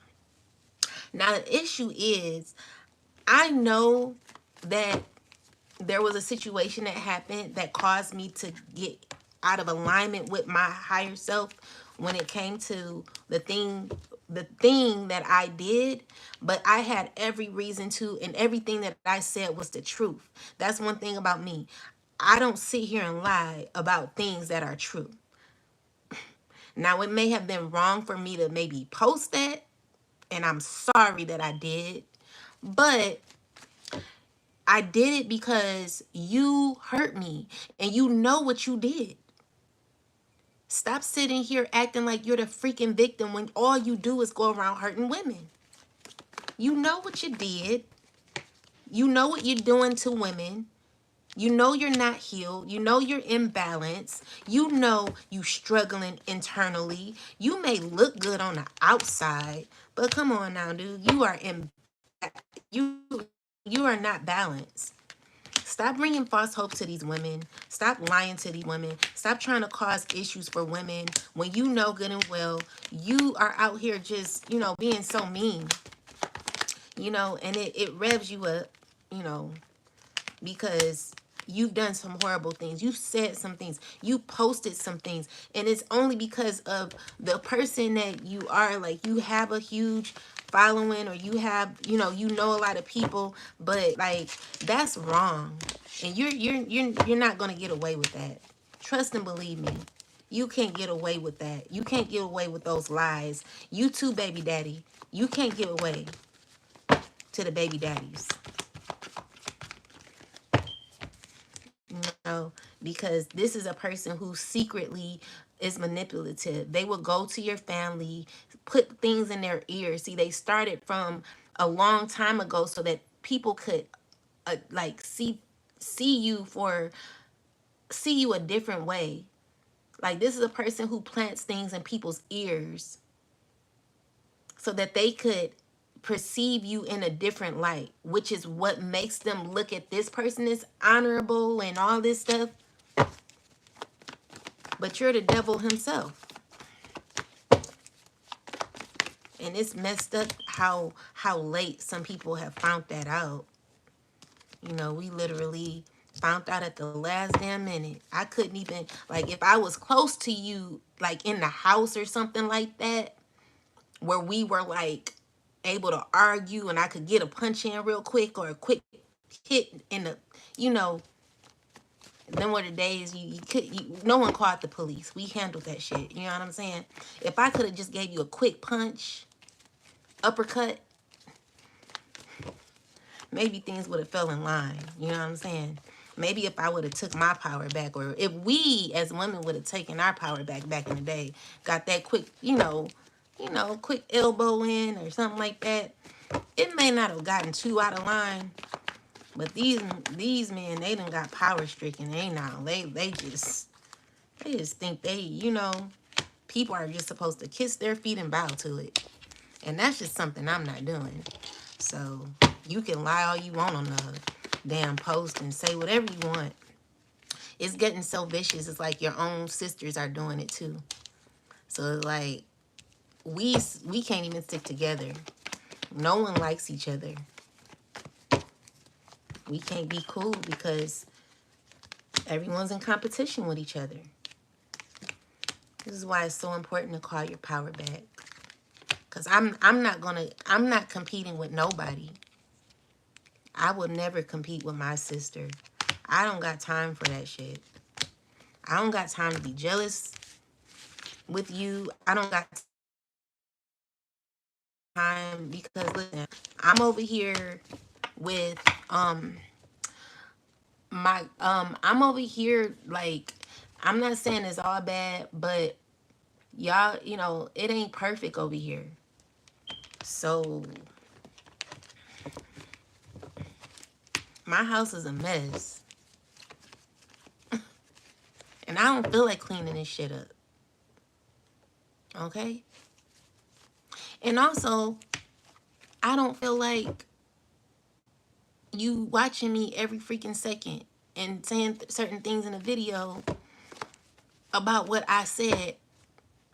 Now the issue is, I know that there was a situation that happened that caused me to get out of alignment with my higher self when it came to the thing that I did, but I had every reason to, and everything that I said was the truth. That's one thing about me. I don't sit here and lie about things that are true. Now, it may have been wrong for me to maybe post that, and I'm sorry that I did, but I did it because you hurt me and you know what you did. Stop sitting here acting like you're the freaking victim when all you do is go around hurting women. You know what you did. You know what you're doing to women. You know you're not healed. You know you're imbalanced. You know you struggling internally. You may look good on the outside, but come on now, dude. You you are not balanced. Stop bringing false hope to these women. Stop lying to these women. Stop trying to cause issues for women when you know good and well you are out here just, you know, being so mean, you know, and it revs you up, you know, because you've done some horrible things. You've said some things. You posted some things. And it's only because of the person that you are. Like, you have a huge following, or you know a lot of people, but like, that's wrong. And you're not going to get away with that. Trust and believe me. You can't get away with that. You can't get away with those lies. You too, baby daddy. You can't get away to the baby daddies. No, because this is a person who secretly is manipulative. They will go to your family, put things in their ears. See, they started from a long time ago so that people could like see you a different way. Like, this is a person who plants things in people's ears so that they could perceive you in a different light, which is what makes them look at this person as honorable and all this stuff. But you're the devil himself. And it's messed up how late some people have found that out. You know, we literally found out at the last damn minute. I couldn't even, like, if I was close to you, like in the house or something like that, where we were like able to argue and I could get a punch in real quick or a quick hit in the, you know, them were the days no one called the police. We handled that shit. You know what I'm saying? If I could have just gave you a quick punch, uppercut, maybe things would have fell in line. You know what I'm saying? Maybe if I would have took my power back, or if we as women would have taken our power back in the day, got that quick, quick elbow in or something like that, it may not have gotten too out of line. But these men, they done got power stricken. They just think people are just supposed to kiss their feet and bow to it. And that's just something I'm not doing. So you can lie all you want on the damn post and say whatever you want. It's getting so vicious. It's like your own sisters are doing it too. So like, we can't even stick together. No one likes each other. We can't be cool because everyone's in competition with each other. This is why it's so important to call your power back. Cause I'm not competing with nobody. I will never compete with my sister. I don't got time for that shit. I don't got time to be jealous with you. I don't got time because listen, I'm over here with I'm over here like I'm not saying it's all bad, but y'all, you know, it ain't perfect over here. So my house is a mess. And I don't feel like cleaning this shit up. Okay? And also, I don't feel like you watching me every freaking second and saying certain things in a video about what I said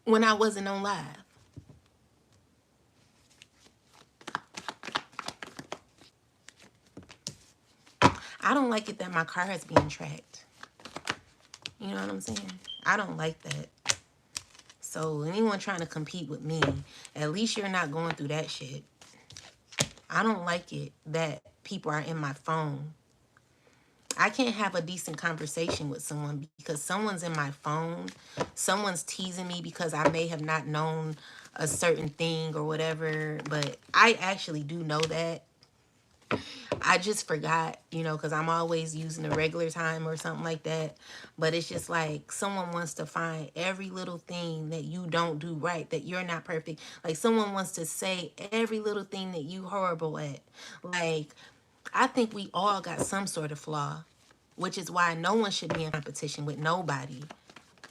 when I wasn't on live. I don't like it that my car is being tracked. You know what I'm saying? I don't like that. So anyone trying to compete with me, at least you're not going through that shit. I don't like it that people are in my phone. I can't have a decent conversation with someone because someone's in my phone. Someone's teasing me because I may have not known a certain thing or whatever. But I actually do know that. I just forgot, you know, because I'm always using the regular time or something like that. But it's just like someone wants to find every little thing that you don't do right, that you're not perfect. Like someone wants to say every little thing that you horrible at. Like, I think we all got some sort of flaw, which is why no one should be in competition with nobody.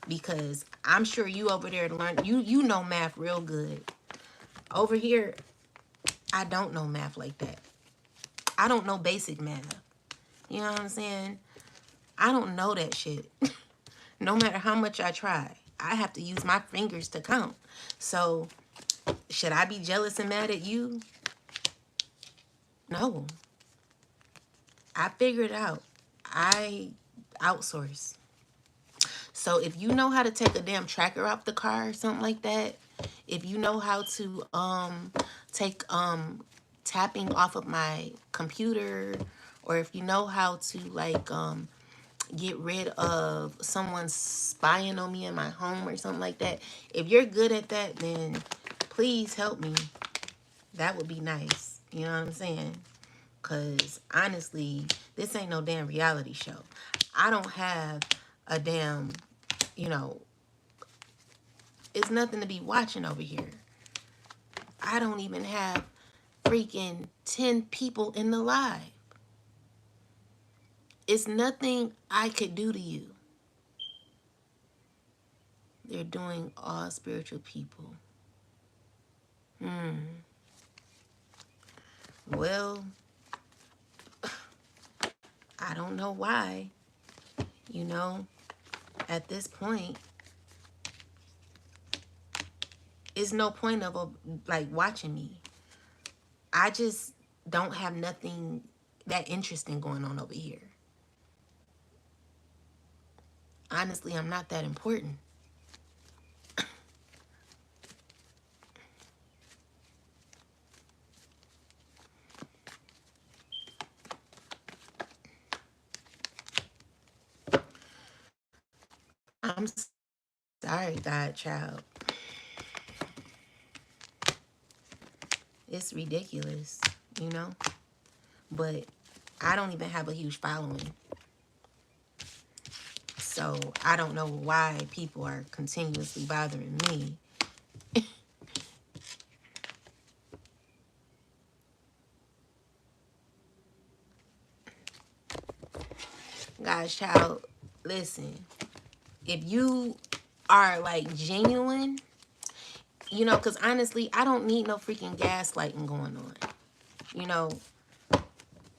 Because I'm sure you over there to learn, you know math real good. Over here, I don't know math like that. I don't know basic math. You know what I'm saying? I don't know that shit. No matter how much I try, I have to use my fingers to count. So, should I be jealous and mad at you? No. I figured it out. I outsource. So if you know how to take a damn tracker off the car or something like that, if you know how to take tapping off of my computer, or if you know how to like get rid of someone spying on me in my home or something like that, if you're good at that, then please help me. That would be nice. You know what I'm saying? Because honestly, this ain't no damn reality show. I don't have a damn, you know, it's nothing to be watching over here. I don't even have freaking 10 people in the live. It's nothing I could do to you. They're doing all spiritual people. Well, I don't know why. You know, at this point, it's no point of like watching me. I just don't have nothing that interesting going on over here. Honestly, I'm not that important. I'm sorry, Godchild. It's ridiculous, you know? But I don't even have a huge following. So I don't know why people are continuously bothering me. Godchild, listen. If you are like genuine, you know, because honestly, I don't need no freaking gaslighting going on. You know,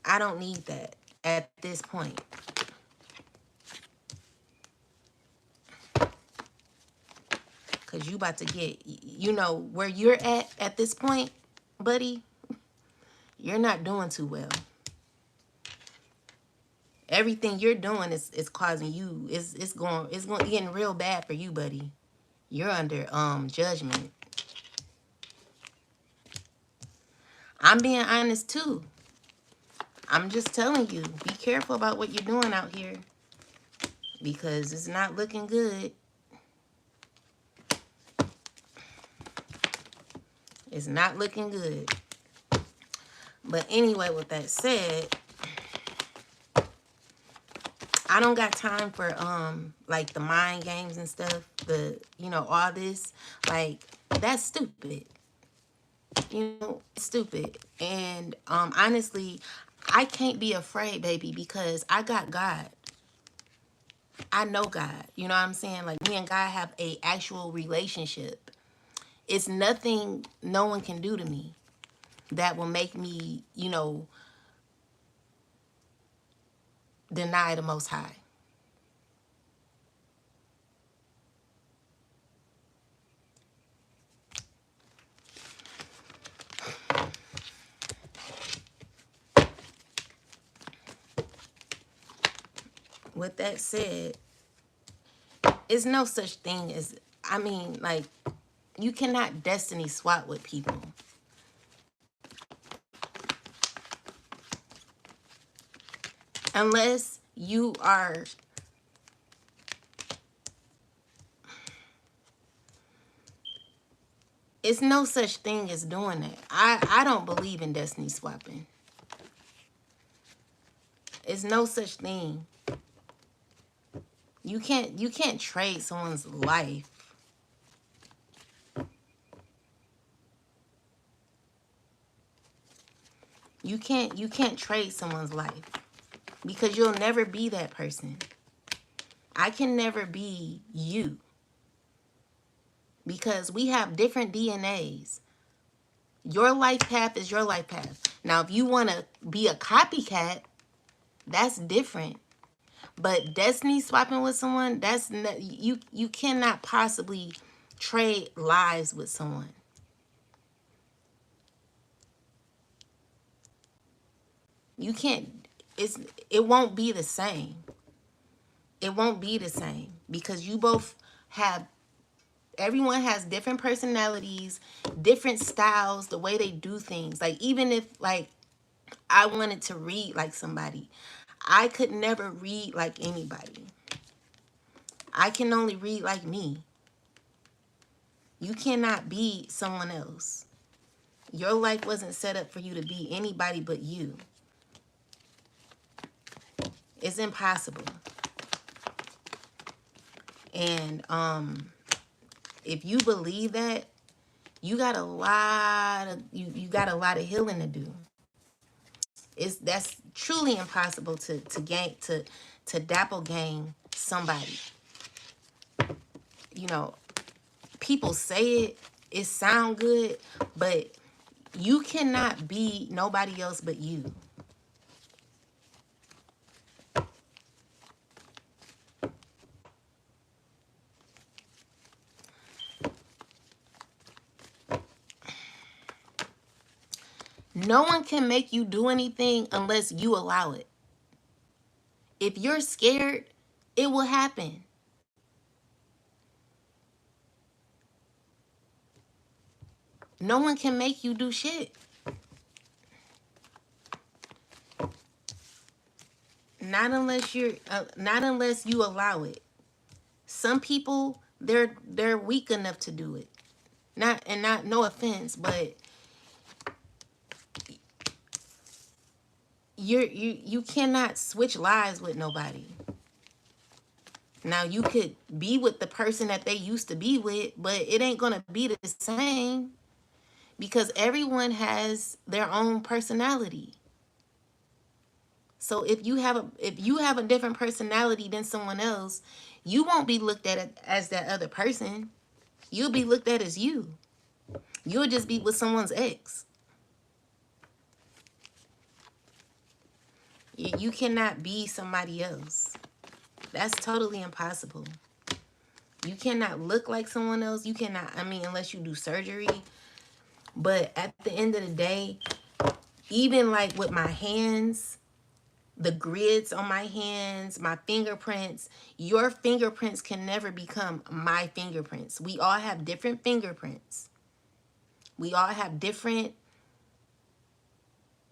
I don't need that at this point. Because you about to get, you know, where you're at this point, buddy, you're not doing too well. Everything you're doing is causing you, it's going getting real bad for you, buddy. You're under judgment. I'm being honest too. I'm just telling you, be careful about what you're doing out here, because it's not looking good. It's not looking good. But anyway, with that said, I don't got time for like the mind games and stuff. All this, like, that's stupid. It's stupid. And honestly, I can't be afraid, baby, because I got God. I know God. You know what I'm saying? Like, me and God have a actual relationship. It's nothing no one can do to me that will make me, deny the Most High. With that said, it's no such thing as, like, you cannot destiny swap with people. Unless you are, it's no such thing as doing that. I don't believe in destiny swapping. It's no such thing. You can't trade someone's life. You can't trade someone's life, because you'll never be that person. I can never be you, because we have different DNAs. Your life path is your life path. Now, if you want to be a copycat, that's different. But destiny swapping with someone, that's not, you cannot possibly trade lives with someone. You can't, it won't be the same. It won't be the same, because you both have, everyone has different personalities, different styles, the way they do things. Like, even if, like, I wanted to read like somebody, I could never read like anybody. I can only read like me. You cannot be someone else. Your life wasn't set up for you to be anybody but you. It's impossible. And if you believe that, you got a lot of got a lot of healing to do. That's truly impossible to doppelgang somebody. People say it sound good, but you cannot be nobody else but you. No one can make you do anything unless you allow it. If you're scared, it will happen. No one can make you do shit. Not unless you allow it. Some people, they're weak enough to do it. No offense, but you cannot switch lives with nobody. Now, you could be with the person that they used to be with, but it ain't gonna be the same, because everyone has their own personality. So if you have a different personality than someone else, you won't be looked at as that other person. You'll be looked at as you. You'll just be with someone's ex. You cannot be somebody else. That's totally impossible. You cannot look like someone else. You cannot, unless you do surgery. But at the end of the day, even like with my hands, the grids on my hands, my fingerprints. Your fingerprints can never become my fingerprints. We all have different fingerprints. We all have different,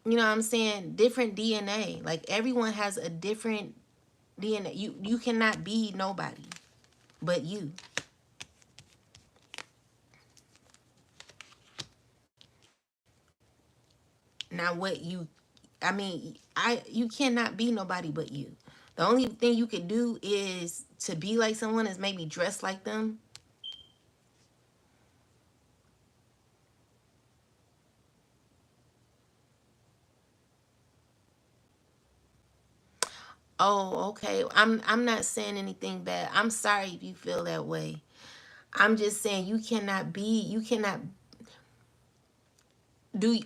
you know what I'm saying, different DNA. Like everyone has a different DNA. You cannot be nobody but you. Now what you, I mean, you cannot be nobody but you. The only thing you could do is to be like someone is maybe dress like them. Oh, okay. I'm not saying anything bad. I'm sorry if you feel that way. I'm just saying you cannot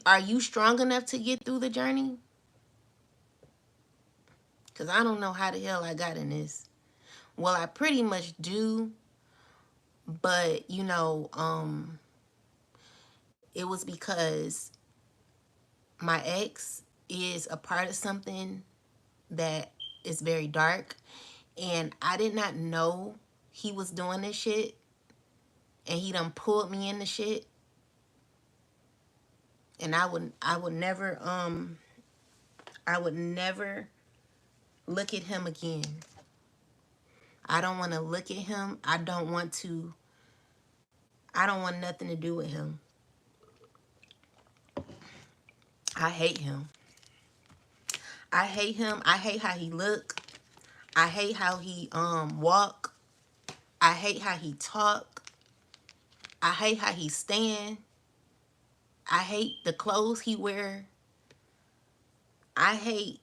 are you strong enough to get through the journey? Cuz I don't know how the hell I got in this. Well, I pretty much do, but it was because my ex is a part of something that is very dark, and I did not know he was doing this shit, and he done pulled me in the shit, and I would never look at him again. I don't want to look at him. I don't want nothing to do with him. I hate him. I hate him. I hate how he look. I hate how he walk. I hate how he talk. I hate how he stand. I hate the clothes he wear. I hate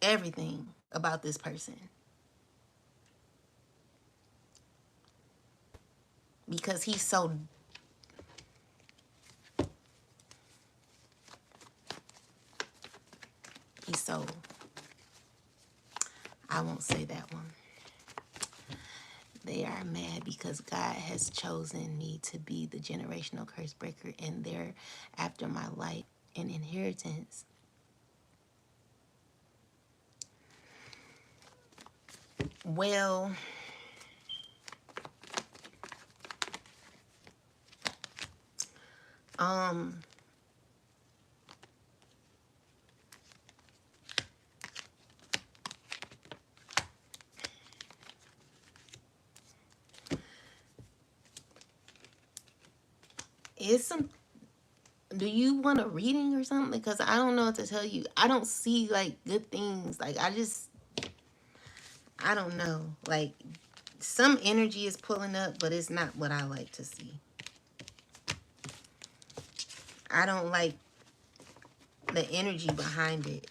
everything about this person because he's so, I won't say that one. They are mad because God has chosen me to be the generational curse breaker, and they're after my life and inheritance. Well, it's some, do you want a reading or something? Because I don't know what to tell you. I don't see like good things. Like I don't know. Like some energy is pulling up, but it's not what I like to see. I don't like the energy behind it.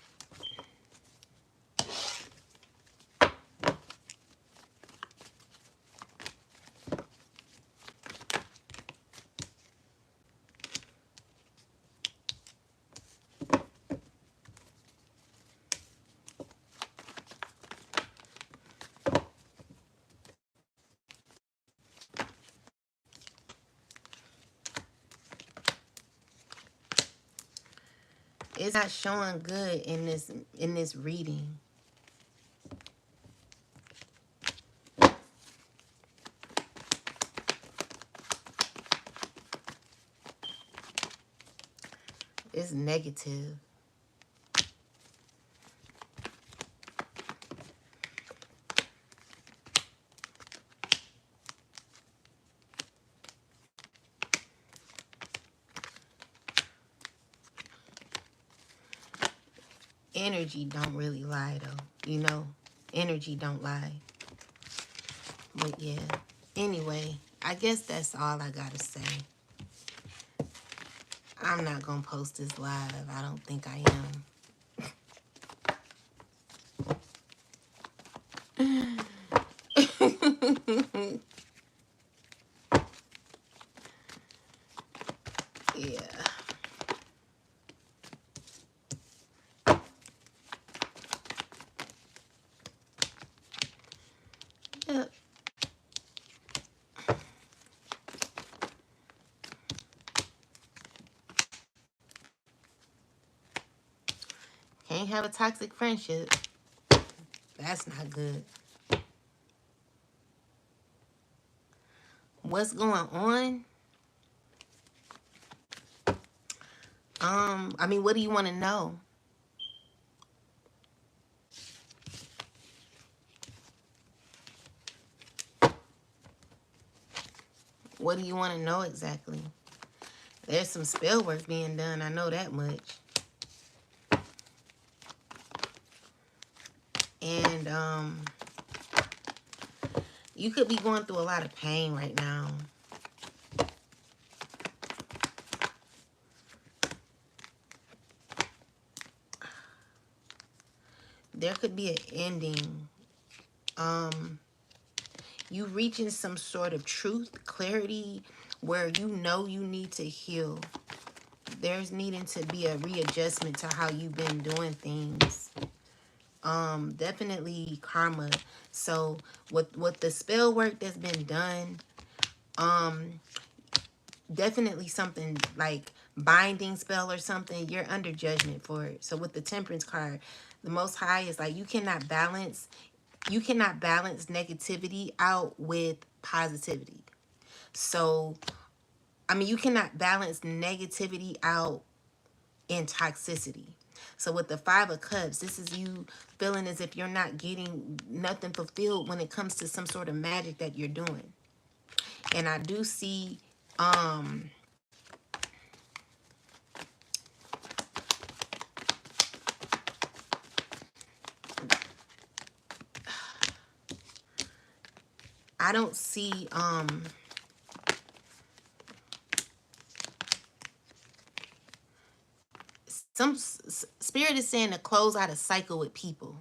It's not showing good in this reading. It's negative. Energy don't really lie though. Energy don't lie. But yeah. Anyway, I guess that's all I gotta say. I'm not gonna post this live. I don't think I am. Yeah. Yep. Can't have a toxic friendship. That's not good. What's going on? I mean, what do you want to know? What do you want to know exactly? There's some spell work being done. I know that much. And you could be going through a lot of pain right now. There could be an ending. You reaching some sort of truth, clarity, where you know you need to heal. There's needing to be a readjustment to how you've been doing things. Definitely karma. So with the spell work that's been done, definitely something like binding spell or something, you're under judgment for it. So with the Temperance card, the Most High is like, you cannot balance negativity out with positivity. So I mean, you cannot balance negativity out in toxicity. So with the Five of Cups, this is you feeling as if you're not getting nothing fulfilled when it comes to some sort of magic that you're doing. And I do see I don't see some spirit is saying to close out a cycle with people.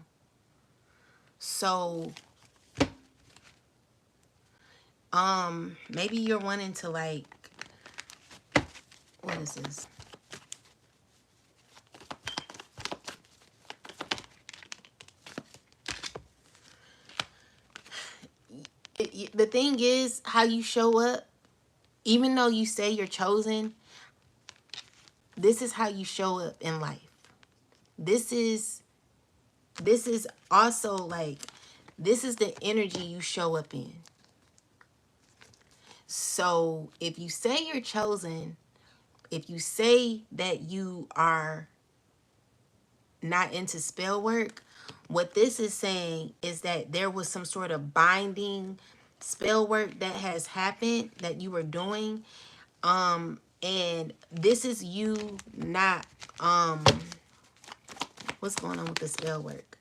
So maybe you're wanting to, like, what is this? The thing is how you show up. Even though you say you're chosen, this is how you show up in life. This is also like, this is the energy you show up in. So if you say you're chosen, if you say that you are not into spell work, what this is saying is that there was some sort of binding spell work that has happened that you were doing. And this is you not, what's going on with the spell work?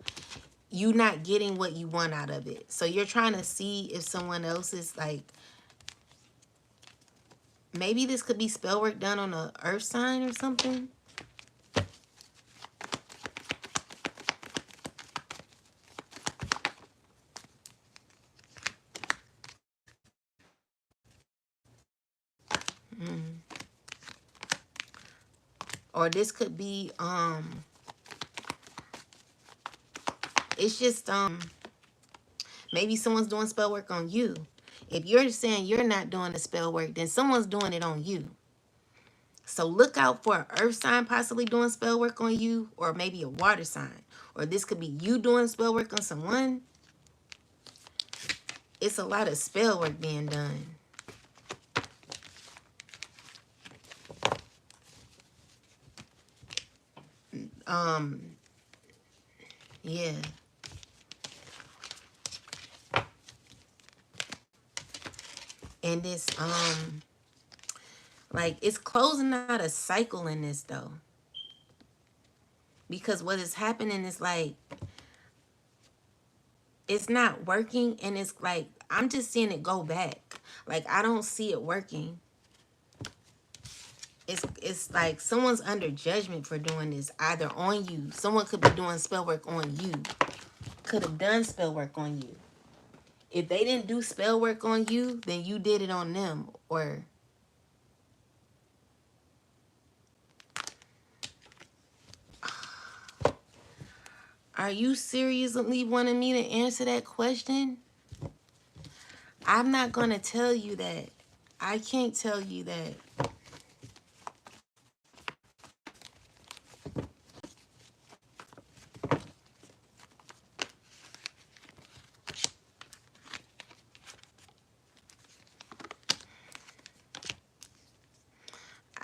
You not getting what you want out of it. So you're trying to see if someone else is like, maybe this could be spell work done on a earth sign or something. Or this could be, it's just, maybe someone's doing spell work on you. If you're saying you're not doing the spell work, then someone's doing it on you. So look out for an earth sign possibly doing spell work on you, or maybe a water sign. Or this could be you doing spell work on someone. It's a lot of spell work being done. Yeah. And it's, like, it's closing out a cycle in this, though. Because what is happening is, like, it's not working, and it's like, I'm just seeing it go back. Like, I don't see it working. It's like someone's under judgment for doing this, either on you. Someone could be doing spell work on you. Could have done spell work on you. If they didn't do spell work on you, then you did it on them. Or are you seriously wanting me to answer that question? I'm not going to tell you that. I can't tell you that.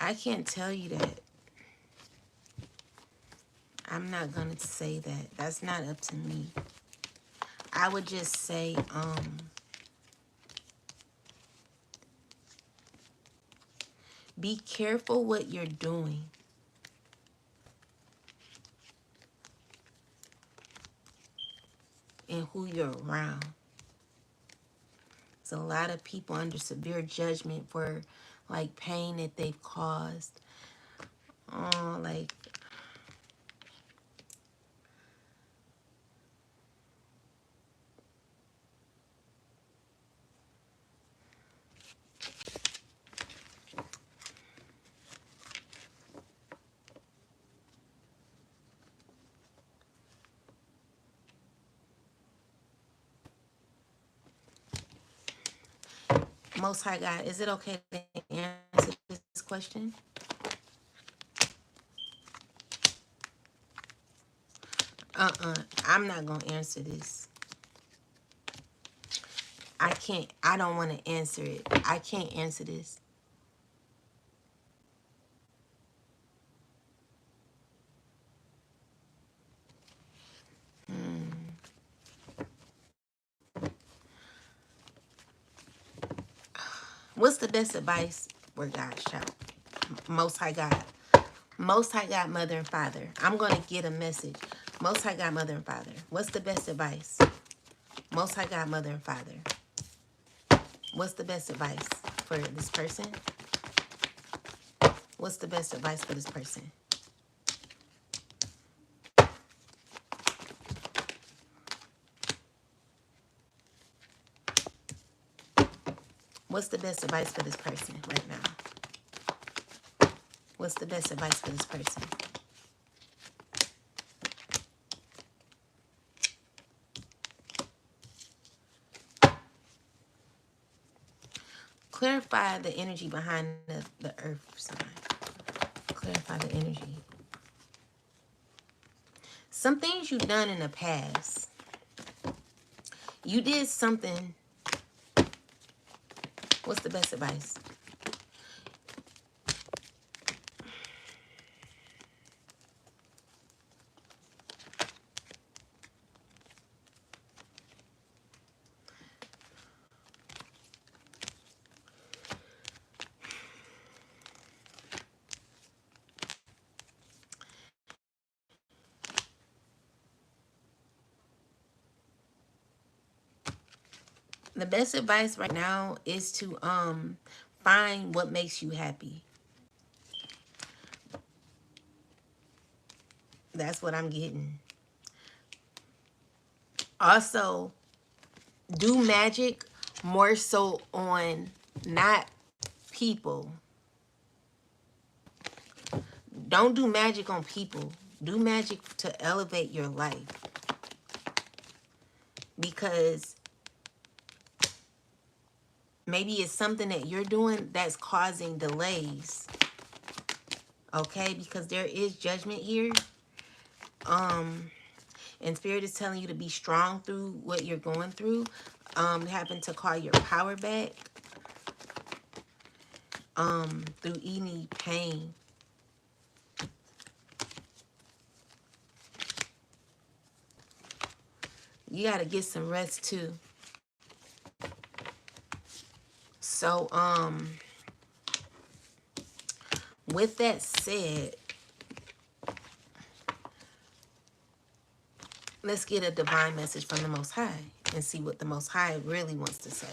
I can't tell you that. I'm not going to say that. That's not up to me. I would just say, be careful what you're doing. And who you're around. There's a lot of people under severe judgment for like pain that they've caused. Oh, like Most High God, is it okay to answer this question? I'm not going to answer this. I can't. I don't want to answer it. I can't answer this. What's the best advice for God's child? Most High God. Most High God, Mother and Father. I'm going to get a message. Most High God, Mother and Father. What's the best advice? Most High God, Mother and Father. What's the best advice for this person? What's the best advice for this person? What's the best advice for this person right now? What's the best advice for this person? Clarify the energy behind the earth sign. Clarify the energy. Some things you've done in the past. You did something. What's the best advice? The best advice right now is to find what makes you happy. That's what I'm getting. Also, do magic more so on not people. Don't do magic on people. Do magic to elevate your life. Because maybe it's something that you're doing that's causing delays. Okay? Because there is judgment here. And Spirit is telling you to be strong through what you're going through. Having to call your power back. Through any pain. You got to get some rest too. So, with that said, let's get a divine message from the Most High and see what the Most High really wants to say.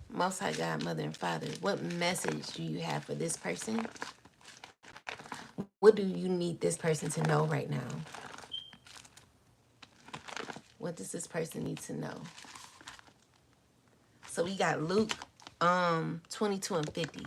Most High God, Mother and Father, what message do you have for this person? What do you need this person to know right now? What does this person need to know? So we got Luke 22 and 50.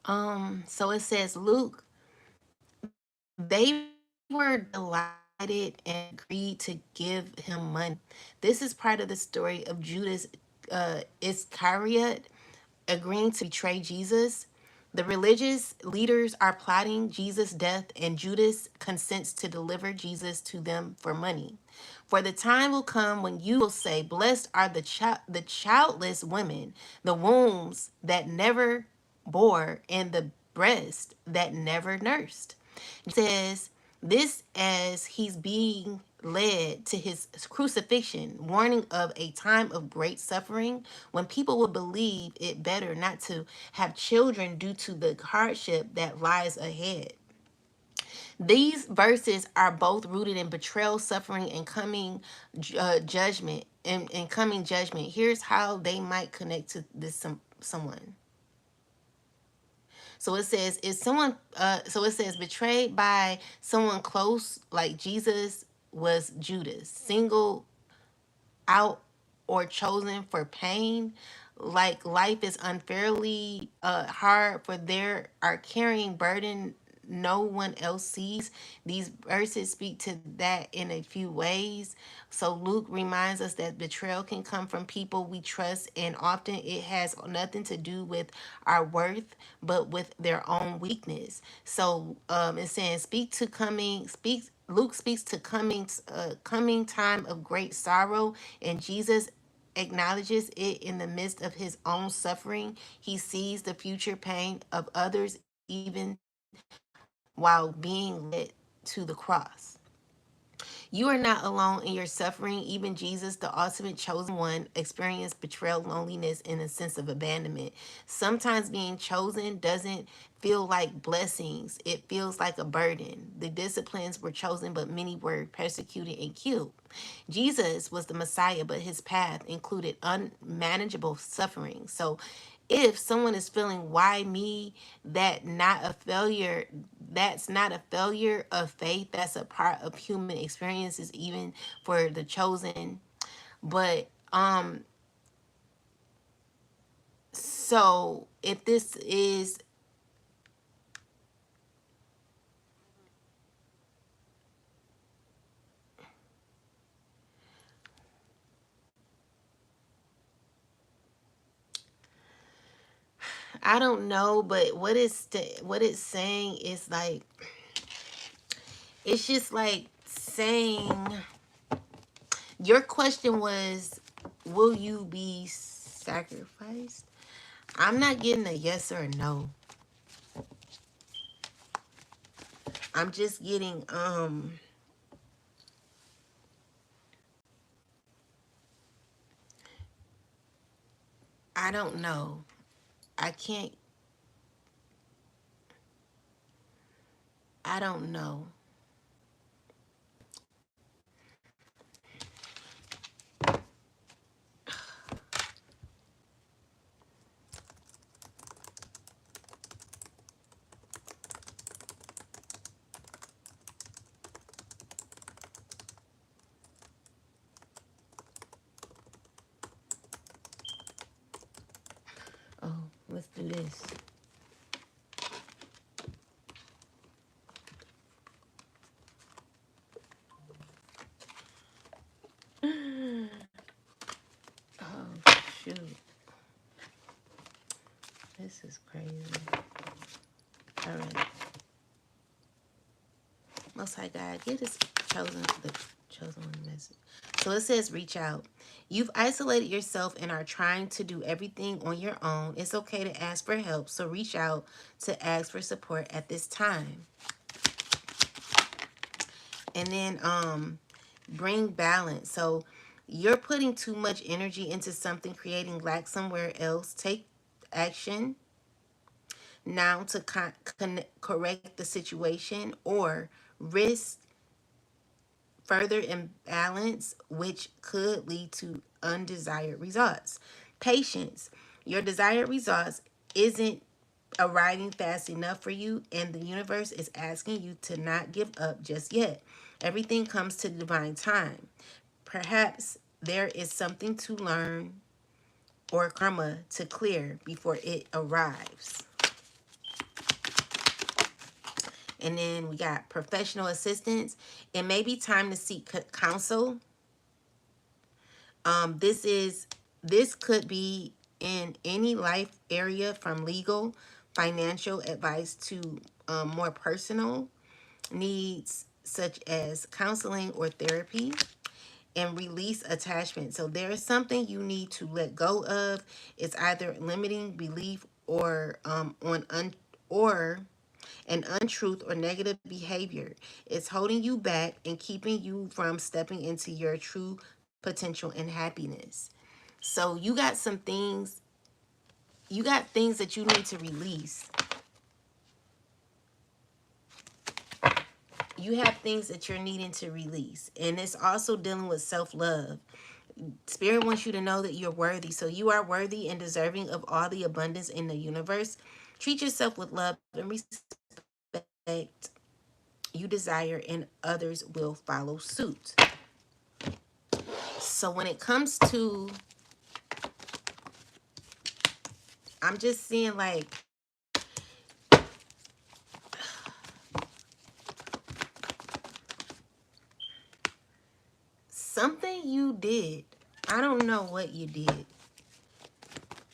So it says Luke, they were delighted and agreed to give him money. This is part of the story of Judas Iscariot agreeing to betray Jesus. The religious leaders are plotting Jesus' death, and Judas consents to deliver Jesus to them for money. For the time will come when you will say, "Blessed are the childless women, the wombs that never bore, and the breast that never nursed." Says this as he's being led to his crucifixion, warning of a time of great suffering when people will believe it better not to have children due to the hardship that lies ahead. These verses are both rooted in betrayal, suffering, and coming judgment. And coming judgment. Here's how they might connect to this someone. So it says, is someone so it says betrayed by someone close like Jesus was Judas, single out or chosen for pain, like life is unfairly hard for there are carrying burden no one else sees. These verses speak to that in a few ways. So Luke reminds us that betrayal can come from people we trust, and often it has nothing to do with our worth but with their own weakness. So it's saying speaks Luke speaks to coming time of great sorrow, and Jesus acknowledges it in the midst of his own suffering. He sees the future pain of others even while being led to the cross. You are not alone in your suffering. Even Jesus, the ultimate chosen one, experienced betrayal, loneliness, and a sense of abandonment. Sometimes being chosen doesn't feel like blessings, it feels like a burden. The disciplines were chosen, but many were persecuted and killed. Jesus was the Messiah, but his path included unmanageable suffering. So if someone is feeling why me, that's not a failure of faith, that's a part of human experiences even for the chosen. But so if this is, I don't know, but what it's saying is like, it's just like saying, your question was, will you be sacrificed? I'm not getting a yes or a no. I'm just getting I don't know. I can't, I don't know. Oh, let's do this. Oh, shoot. This is crazy. All right. Most High God, get us the chosen one message. So it says, reach out. You've isolated yourself and are trying to do everything on your own. It's okay to ask for help, so reach out to ask for support at this time. And then bring balance. So you're putting too much energy into something, creating lack somewhere else. Take action now to correct the situation, or risk further imbalance, which could lead to undesired results. Patience. Your desired results isn't arriving fast enough for you, and the universe is asking you to not give up just yet. Everything comes to divine time. Perhaps there is something to learn or karma to clear before it arrives. And then we got professional assistance. It may be time to seek counsel. This is this could be in any life area, from legal, financial advice to more personal needs such as counseling or therapy. And release attachment. So there is something you need to let go of. It's either limiting belief or or an untruth or negative behavior. It's holding you back and keeping you from stepping into your true potential and happiness. So you got things that you need to release. You have things that you're needing to release. And it's also dealing with self-love. Spirit wants you to know that you're worthy. So you are worthy and deserving of all the abundance in the universe. Treat yourself with love and respect you desire, and others will follow suit. So when it comes to, I'm just seeing like something you did. I don't know what you did.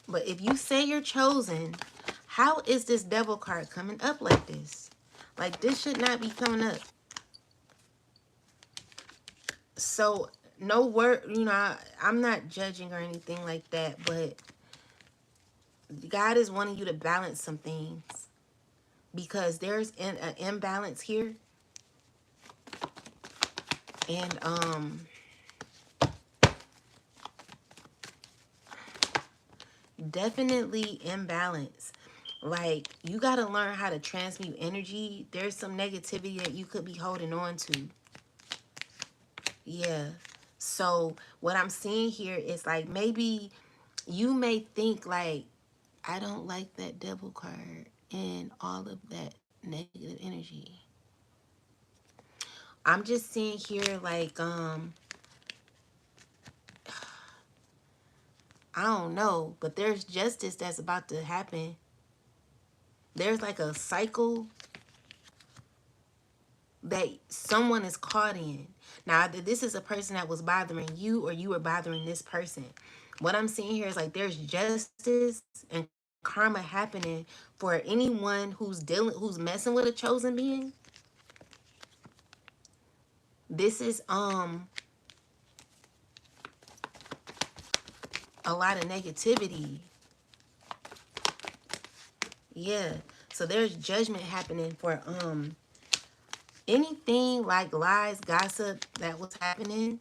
But if you say you're chosen, how is this devil card coming up like this? Like, this should not be coming up. So, no word, I'm not judging or anything like that, but God is wanting you to balance some things because there's an imbalance here. And, definitely imbalance. Like, you got to learn how to transmute energy. There's some negativity that you could be holding on to. Yeah. So what I'm seeing here is like, maybe you may think like, I don't like that devil card and all of that negative energy. I'm just seeing here like, I don't know, but there's justice that's about to happen. There's like a cycle that someone is caught in. Now, either this is a person that was bothering you or you were bothering this person. What I'm seeing here is like there's justice and karma happening for anyone who's messing with a chosen being. This is a lot of negativity. Yeah. So there's judgment happening for anything like lies, gossip that was happening,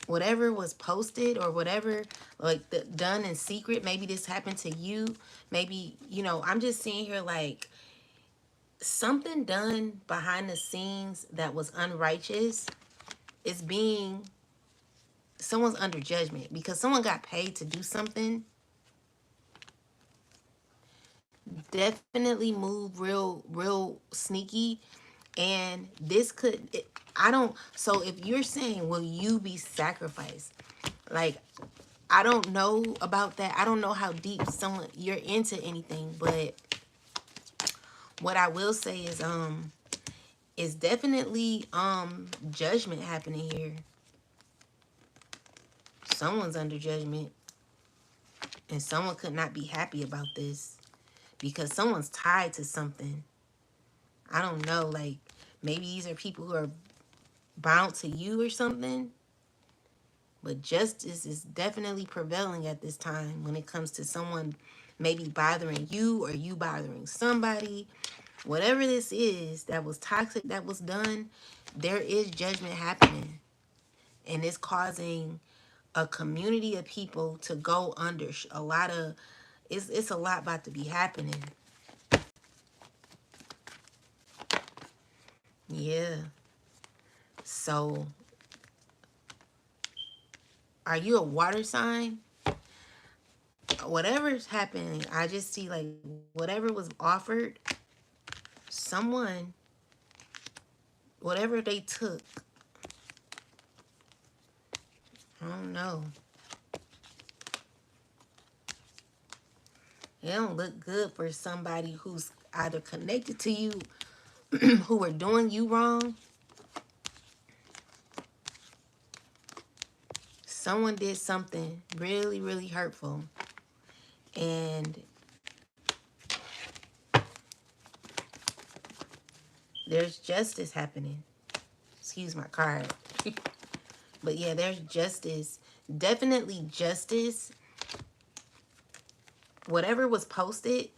whatever was posted or whatever, like done in secret. Maybe this happened to you. Maybe, I'm just seeing here like something done behind the scenes that was unrighteous is being, someone's under judgment because someone got paid to do something. Definitely move real sneaky. And this could, I don't, so if you're saying, will you be sacrificed? Like, I don't know about that. I don't know how deep you're into anything, but what I will say is definitely judgment happening here. Someone's under judgment, and someone could not be happy about this because someone's tied to something. I don't know, like maybe these are people who are bound to you or something. But justice is definitely prevailing at this time when it comes to someone maybe bothering you or you bothering somebody. Whatever this is that was toxic that was done, there is judgment happening. And it's causing a community of people to go under a lot of, it's a lot about to be happening. Yeah. So, are you a water sign? Whatever's happening, I just see like whatever was offered, someone, whatever they took, I don't know. It don't look good for somebody who's either connected to you who were doing you wrong, someone did something really, really hurtful. And there's justice happening. Excuse my card. But yeah, there's justice. Definitely justice. Whatever was posted,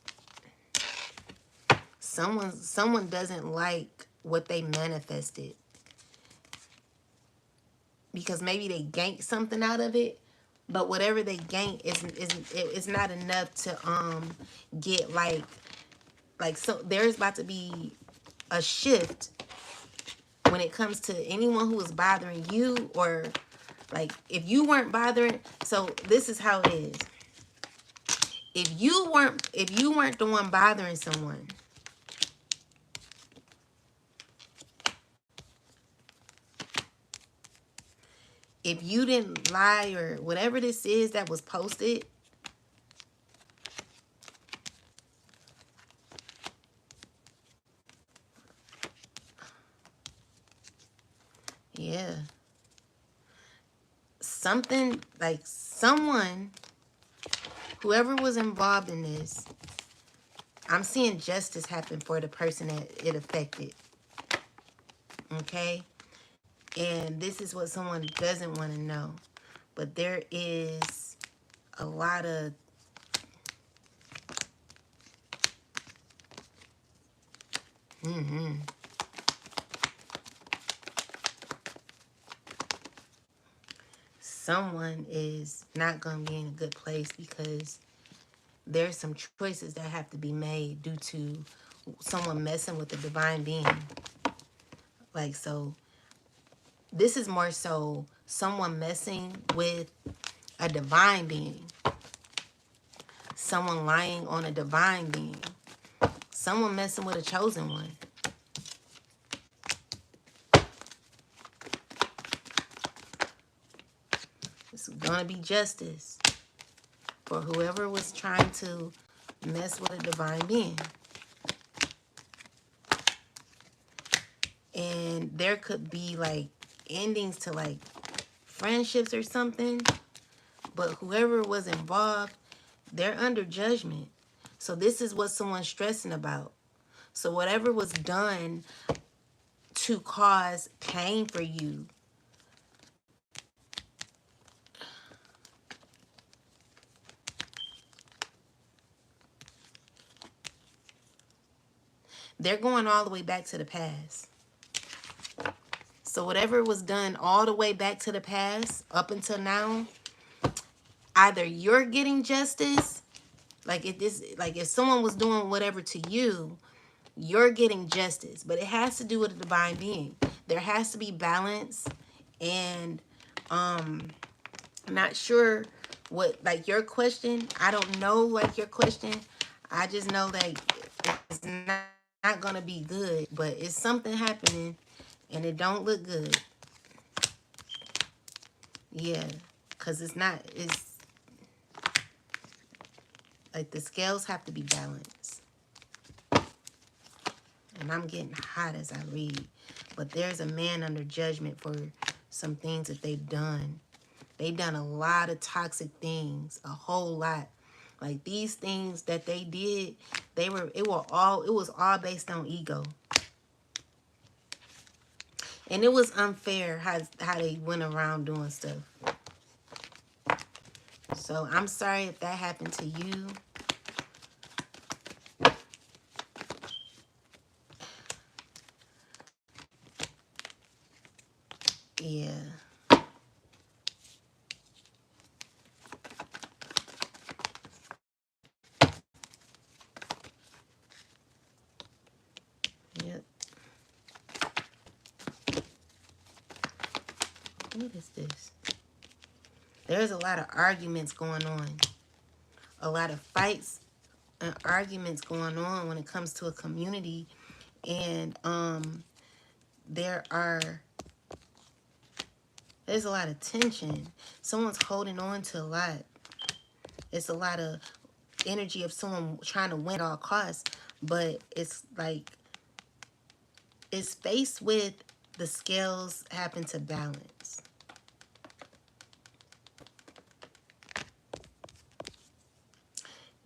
someone doesn't like what they manifested. Because maybe they ganked something out of it. But whatever they ganked is not enough to get like so there's about to be a shift when it comes to anyone who is bothering you, or like if you weren't bothering. So this is how it is. If you weren't the one bothering someone, if you didn't lie or whatever this is that was posted, yeah, something like someone, whoever was involved in this, I'm seeing justice happen for the person that it affected. Okay? And this is what someone doesn't want to know. But there is a lot of someone is not going to be in a good place because there's some choices that have to be made due to someone messing with the divine being. Like, so this is more so someone messing with a divine being, someone lying on a divine being, someone messing with a chosen one. It's gonna be justice for whoever was trying to mess with a divine being. And there could be like endings to like friendships or something, but whoever was involved, they're under judgment. So this is what someone's stressing about. So whatever was done to cause pain for you, they're going all the way back to the past. So whatever was done all the way back to the past up until now, either you're getting justice, like if someone was doing whatever to you, you're getting justice. But it has to do with a divine being. There has to be balance. And I'm not sure what, like, your question, I don't know, like, your question. I just know that it's not gonna be good, but it's something happening and it don't look good. Yeah, because it's like the scales have to be balanced. And I'm getting hot as I read. But there's a man under judgment for some things that they've done. They've done a lot of toxic things, a whole lot. Like these things that they did, it was all based on ego. And it was unfair how they went around doing stuff. So I'm sorry if that happened to you. Yeah. Yep. What is this? There's a lot of arguments going on. A lot of fights and arguments going on when it comes to a community. And there's a lot of tension. Someone's holding on to a lot. It's a lot of energy of someone trying to win at all costs. But it's like is faced with the scales happen to balance.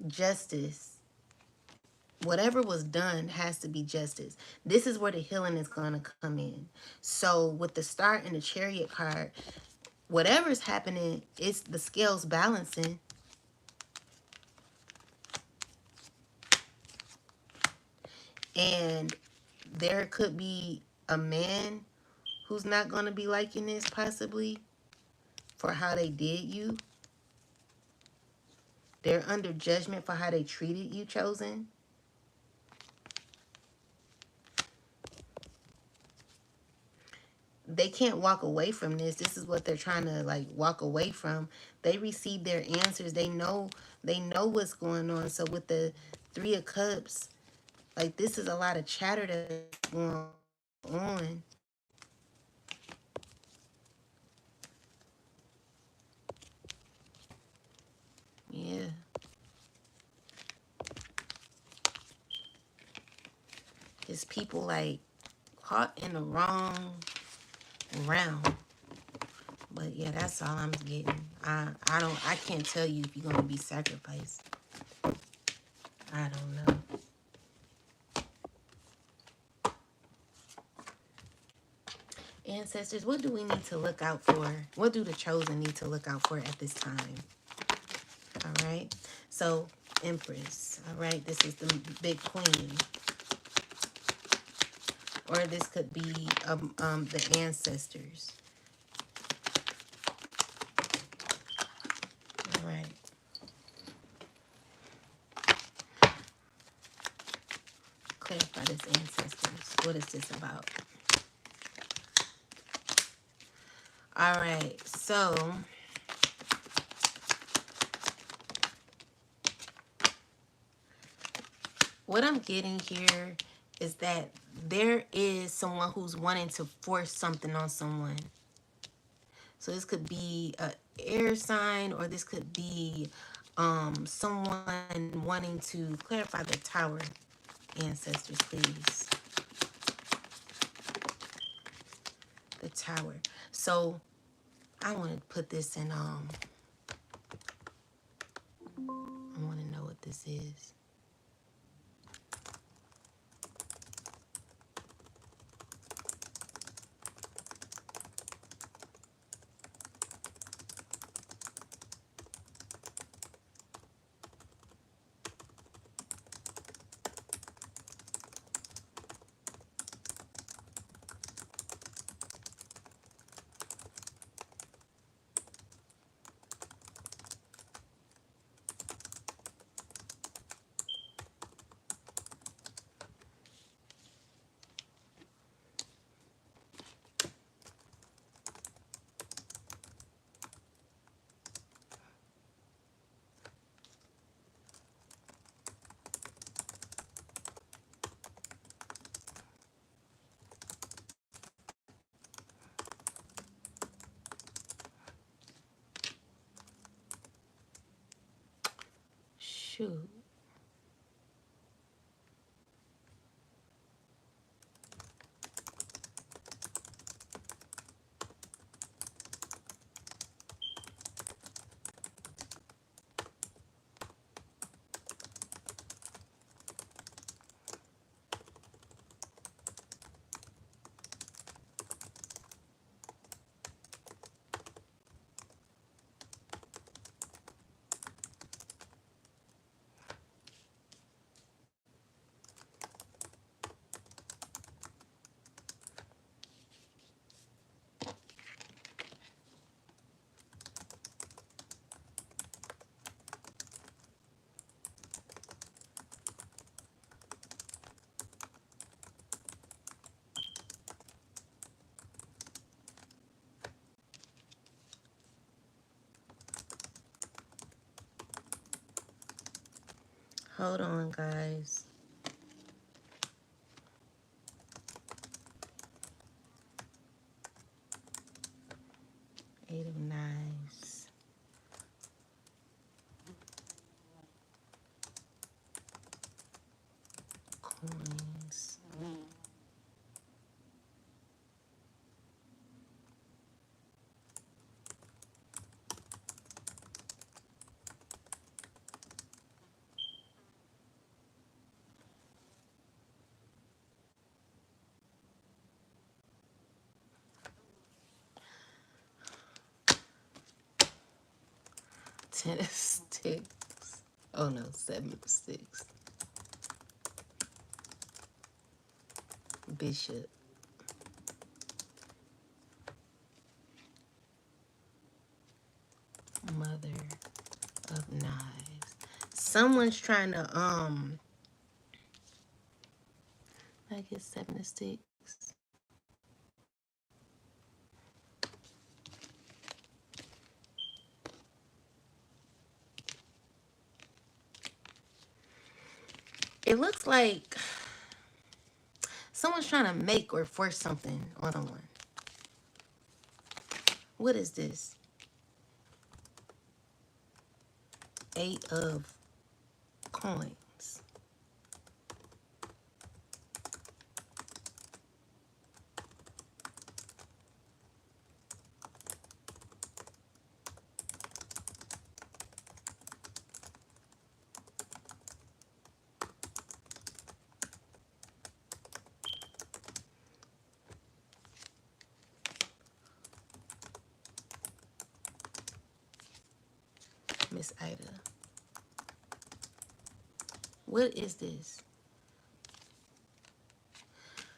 Justice. Whatever was done has to be justice. This is where the healing is going to come in. So with the Star and the Chariot card, whatever's happening, it's the scales balancing. And there could be a man who's not going to be liking this, possibly, for how they did you. They're under judgment for how they treated you, Chosen. They can't walk away from this. This is what they're trying to like walk away from. They received their answers. They know what's going on. So with the 3 of Cups, like this is a lot of chatter that's going on. Yeah. It's people like caught in the wrong round. But yeah, that's all I'm getting. I can't tell you if you're gonna be sacrificed. I don't know. Ancestors, what do we need to look out for? What do the chosen need to look out for at this time? All right. So, Empress. All right. This is the big queen. Or this could be the ancestors. All right. Clarify this, ancestors. What is this about? All right. So, what I'm getting here is that there is someone who's wanting to force something on someone. So this could be a air sign, or this could be someone wanting to clarify the Tower, ancestors, please. The Tower. So I want to put this in I want to know what this is. Shoot. Hold on, guys. 8 of Knives. Coins. Ten of Sticks. Oh no, Seven of Sticks. Bishop. Mother of Knives. Someone's trying to I guess Seven of Sticks. It looks like someone's trying to make or force something on someone. What is this? Eight of Coins. Miss Ida. What is this?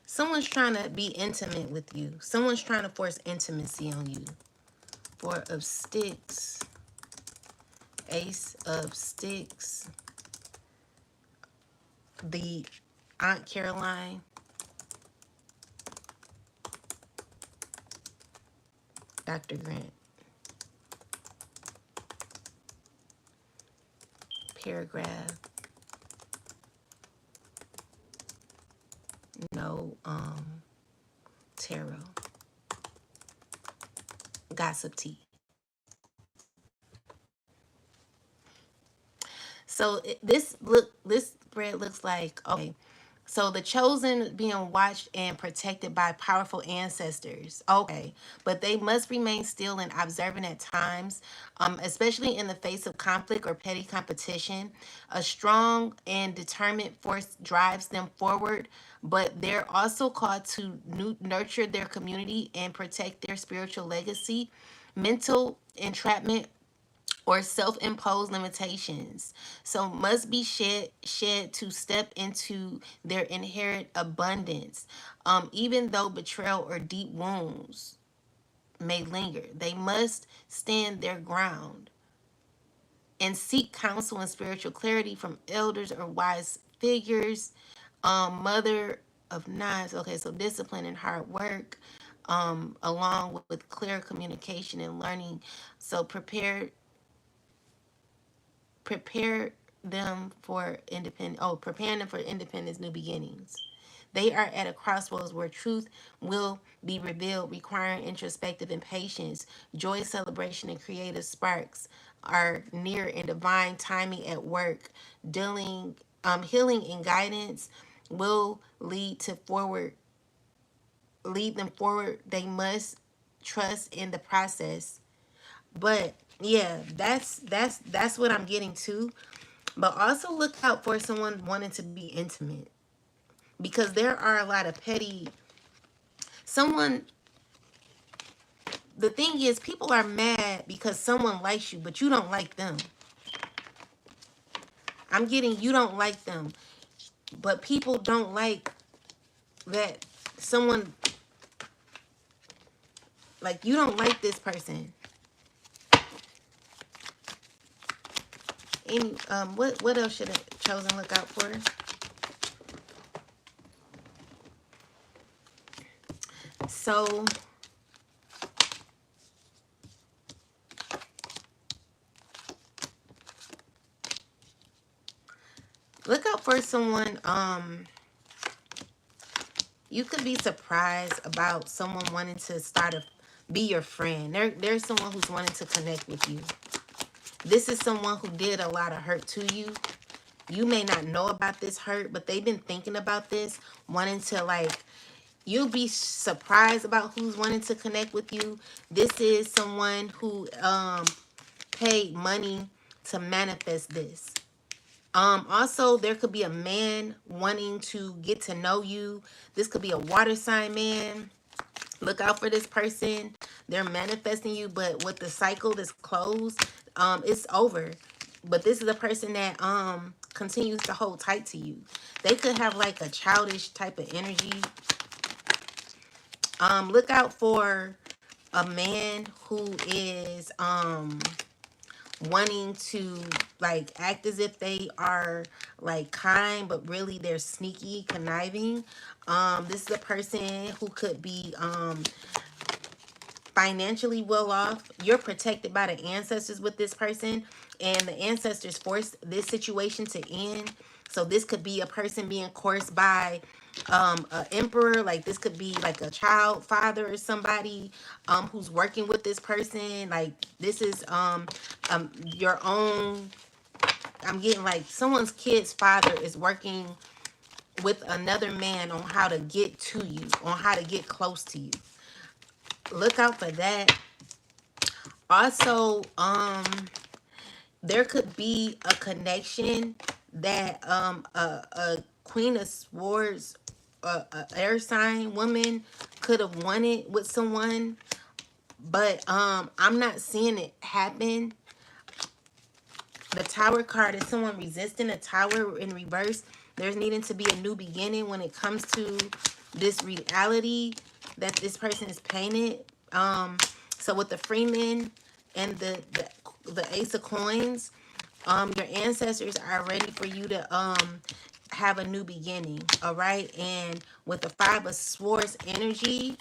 Someone's trying to be intimate with you. Someone's trying to force intimacy on you. Four of Sticks. Ace of Sticks. The Aunt Caroline. Dr. Grant. Paragraph. No, tarot. Gossip tea. So this spread looks like, okay, so the chosen being watched and protected by powerful ancestors. Okay, but they must remain still and observant at times, especially in the face of conflict or petty competition. A strong and determined force drives them forward, but they're also called to nurture their community and protect their spiritual legacy. Mental entrapment or self-imposed limitations, so must be shed to step into their inherent abundance. Even though betrayal or deep wounds may linger, they must stand their ground and seek counsel and spiritual clarity from elders or wise figures. Mother of Knives. Okay, so discipline and hard work, along with clear communication and learning. So prepare them for preparing them for independence, new beginnings. They are at a crossroads where truth will be revealed, requiring introspective and patience. Joy, celebration, and creative sparks are near, and divine timing at work. Healing and guidance will lead them forward. They must trust in the process. But yeah, that's what I'm getting to. But also look out for someone wanting to be intimate, because there are a lot of petty. Someone, the thing is, people are mad because someone likes you, but you don't like them. I'm getting you don't like them, but people don't like that someone, like, you don't like this person. Any what else should a chosen look out for? So look out for someone. You could be surprised about someone wanting to be your friend. There's someone who's wanting to connect with you. This is someone who did a lot of hurt to you. You may not know about this hurt, but they've been thinking about this, wanting to, like, you'll be surprised about who's wanting to connect with you. This is someone who paid money to manifest this. Also, there could be a man wanting to get to know you. This could be a water sign man. Look out for this person. They're manifesting you, but with the cycle that's closed, It's over. But this is a person that continues to hold tight to you. They could have like a childish type of energy. Look out for a man who is wanting to like act as if they are like kind, but really they're sneaky, conniving. This is a person who could be financially well off. You're protected by the ancestors with this person, and the ancestors forced this situation to end. So this could be a person being coerced by an emperor. Like this could be like a child father or somebody who's working with this person. Like this is your own. I'm getting like someone's kid's father is working with another man on how to get to you, on how to get close to you. Look out for that. Also, there could be a connection that a Queen of Swords, a air sign woman could have wanted with someone, but I'm not seeing it happen. The Tower card is someone resisting a tower in reverse. There's needing to be a new beginning when it comes to this reality that this person is painted. So with the Freeman and the Ace of Coins, your ancestors are ready for you to have a new beginning. All right, and with the Five of Swords energy,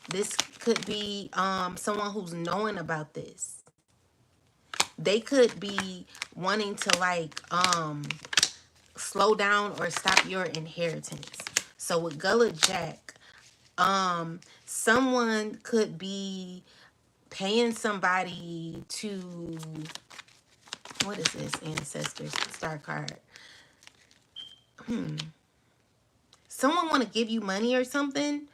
this could be someone who's knowing about this. They could be wanting to like slow down or stop your inheritance. So with Gullah Jack, someone could be paying somebody to, what is this ancestors star card? Someone want to give you money or something.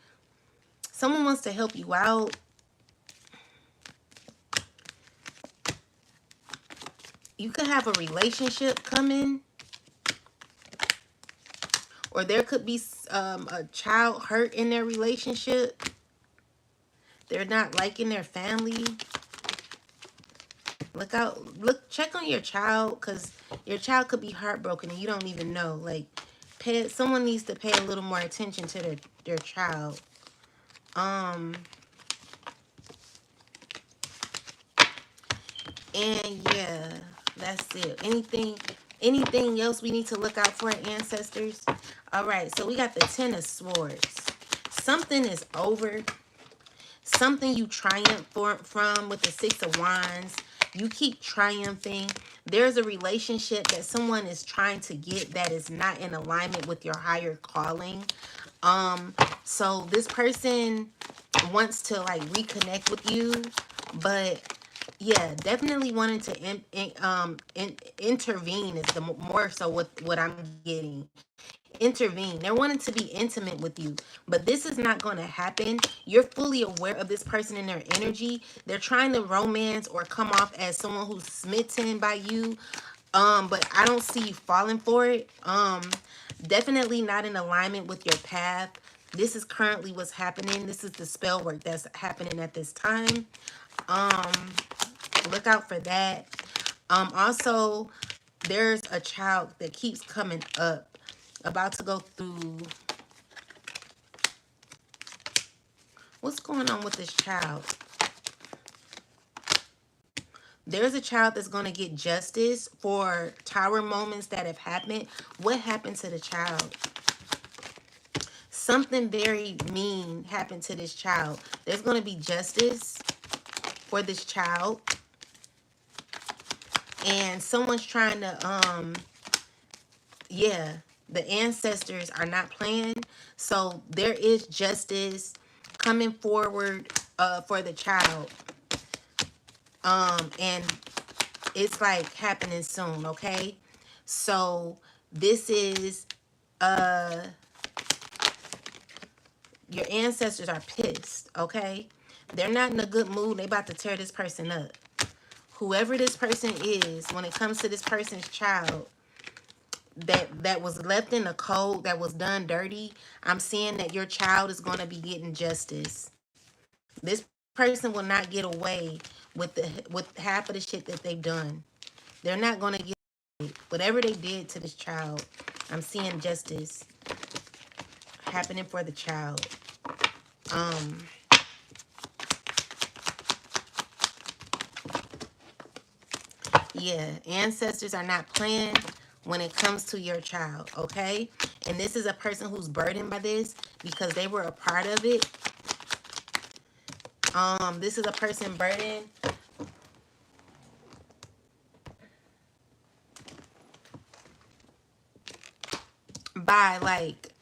Someone wants to help you out. You could have a relationship coming, or there could be a child hurt in their relationship. They're not liking their family. Look out, check on your child, because your child could be heartbroken and you don't even know. Like, someone needs to pay a little more attention to their child. And yeah, that's it. Anything else we need to look out for, ancestors? All right, so we got the Ten of Swords. Something is over. Something you triumph from with the Six of Wands. You keep triumphing. There's a relationship that someone is trying to get that is not in alignment with your higher calling. So this person wants to like reconnect with you, but yeah, definitely wanting to intervene is the more so what I'm getting. Intervene. They're wanting to be intimate with you, but this is not going to happen. You're fully aware of this person and their energy. They're trying to romance or come off as someone who's smitten by you, but I don't see you falling for it. Definitely not in alignment with your path. This is currently what's happening. This is the spell work that's happening at this time. Look out for that. Also, there's a child that keeps coming up, about to go through. What's going on with this child? There's a child that's going to get justice for tower moments that have happened. What happened to the child? Something very mean happened to this child. There's going to be justice for this child. And someone's trying to, yeah, the ancestors are not playing. So there is justice coming forward for the child. And it's like happening soon, okay? So this is your ancestors are pissed, okay? They're not in a good mood. They about to tear this person up. Whoever this person is, when it comes to this person's child that was left in the cold, that was done dirty, I'm seeing that your child is going to be getting justice. This person will not get away with half of the shit that they've done. They're not gonna get whatever they did to this child. I'm seeing justice happening for the child. Um, yeah, ancestors are not playing when it comes to your child, okay? And this is a person who's burdened by this because they were a part of it. This is a person burdened by, like,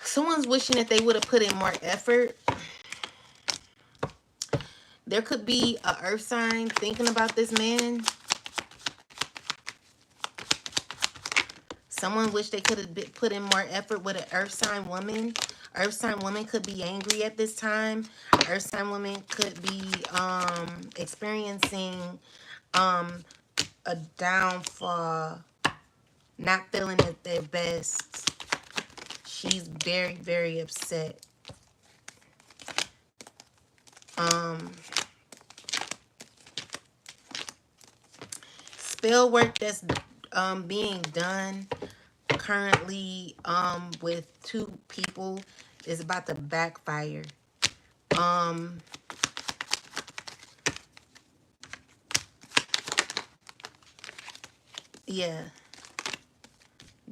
someone's wishing that they would have put in more effort. There could be a earth sign thinking about this man. Someone wish they could have put in more effort with an earth sign woman. Earth sign woman could be angry at this time. Earth sign woman could be experiencing a downfall, not feeling at their best. She's very, very upset. Spell work that's being done currently with two people is about to backfire. Yeah,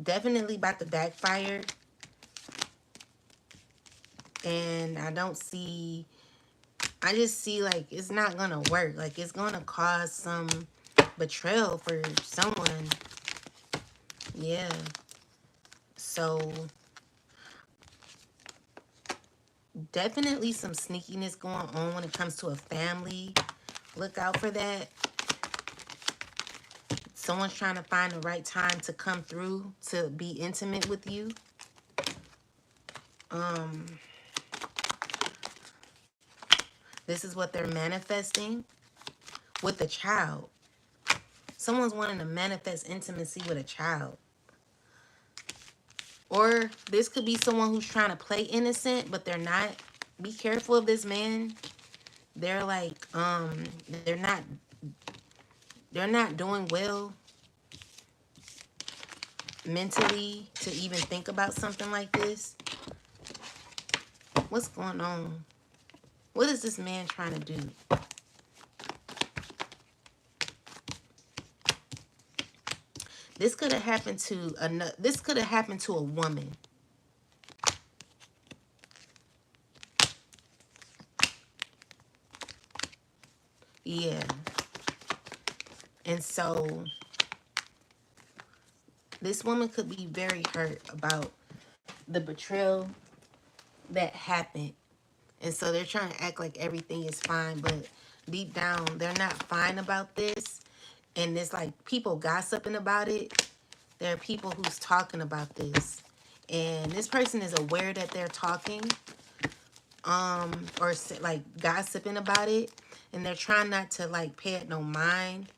definitely about to backfire. And I just see like it's not gonna work. Like it's gonna cause some betrayal for someone. Yeah. So definitely some sneakiness going on when it comes to a family. Look out for that. Someone's trying to find the right time to come through to be intimate with you. This is what they're manifesting with a child. Someone's wanting to manifest intimacy with a child. Or this could be someone who's trying to play innocent, but they're not. Be careful of this man. They're like, they're not doing well mentally to even think about something like this. What's going on? What is this man trying to do? This could have happened to a woman. Yeah. And so this woman could be very hurt about the betrayal that happened. And so they're trying to act like everything is fine, but deep down, they're not fine about this. And it's like people gossiping about it. There are people who's talking about this. And this person is aware that they're talking, or like gossiping about it. And they're trying not to like pay it no mind.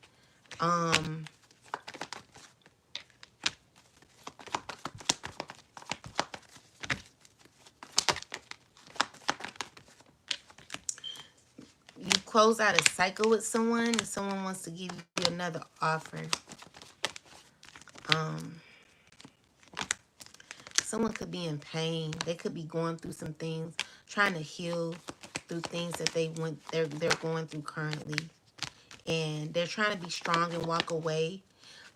You close out a cycle with someone and someone wants to give you another offer. Someone could be in pain. They could be going through some things, trying to heal through things that they're going through currently. And they're trying to be strong and walk away.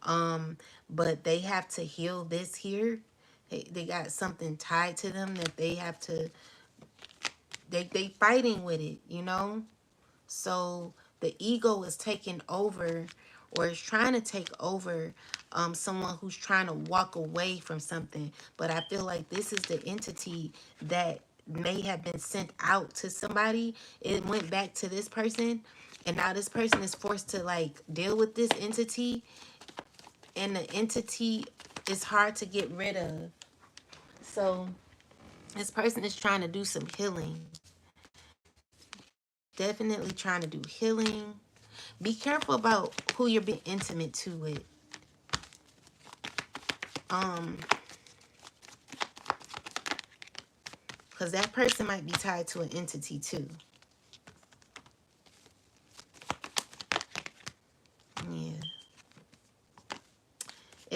But they have to heal this here. They got something tied to them that they have to they fighting with it, you know? So the ego is taking over, or is trying to take over someone who's trying to walk away from something. But I feel like this is the entity that may have been sent out to somebody. It went back to this person, and now this person is forced to like deal with this entity, and the entity is hard to get rid of. So this person is trying to do some healing. Definitely trying to do healing. Be careful about who you're being intimate to with. Because that person might be tied to an entity too.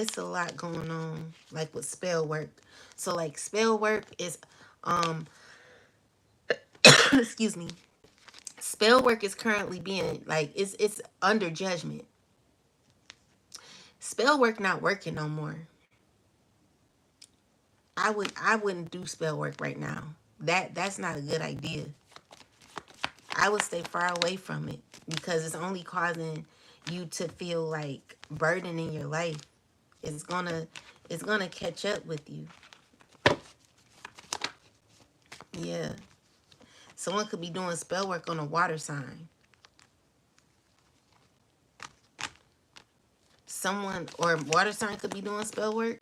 It's a lot going on, like with spell work. So like spell work is, um, excuse me, spell work is currently being like it's under judgment. Spell work not working no more. I wouldn't do spell work right now. That's not a good idea. I would stay far away from it because it's only causing you to feel like burden in your life. It's gonna it's gonna catch up with you. Yeah. Someone could be doing spell work on a water sign. Someone or water sign could be doing spell work.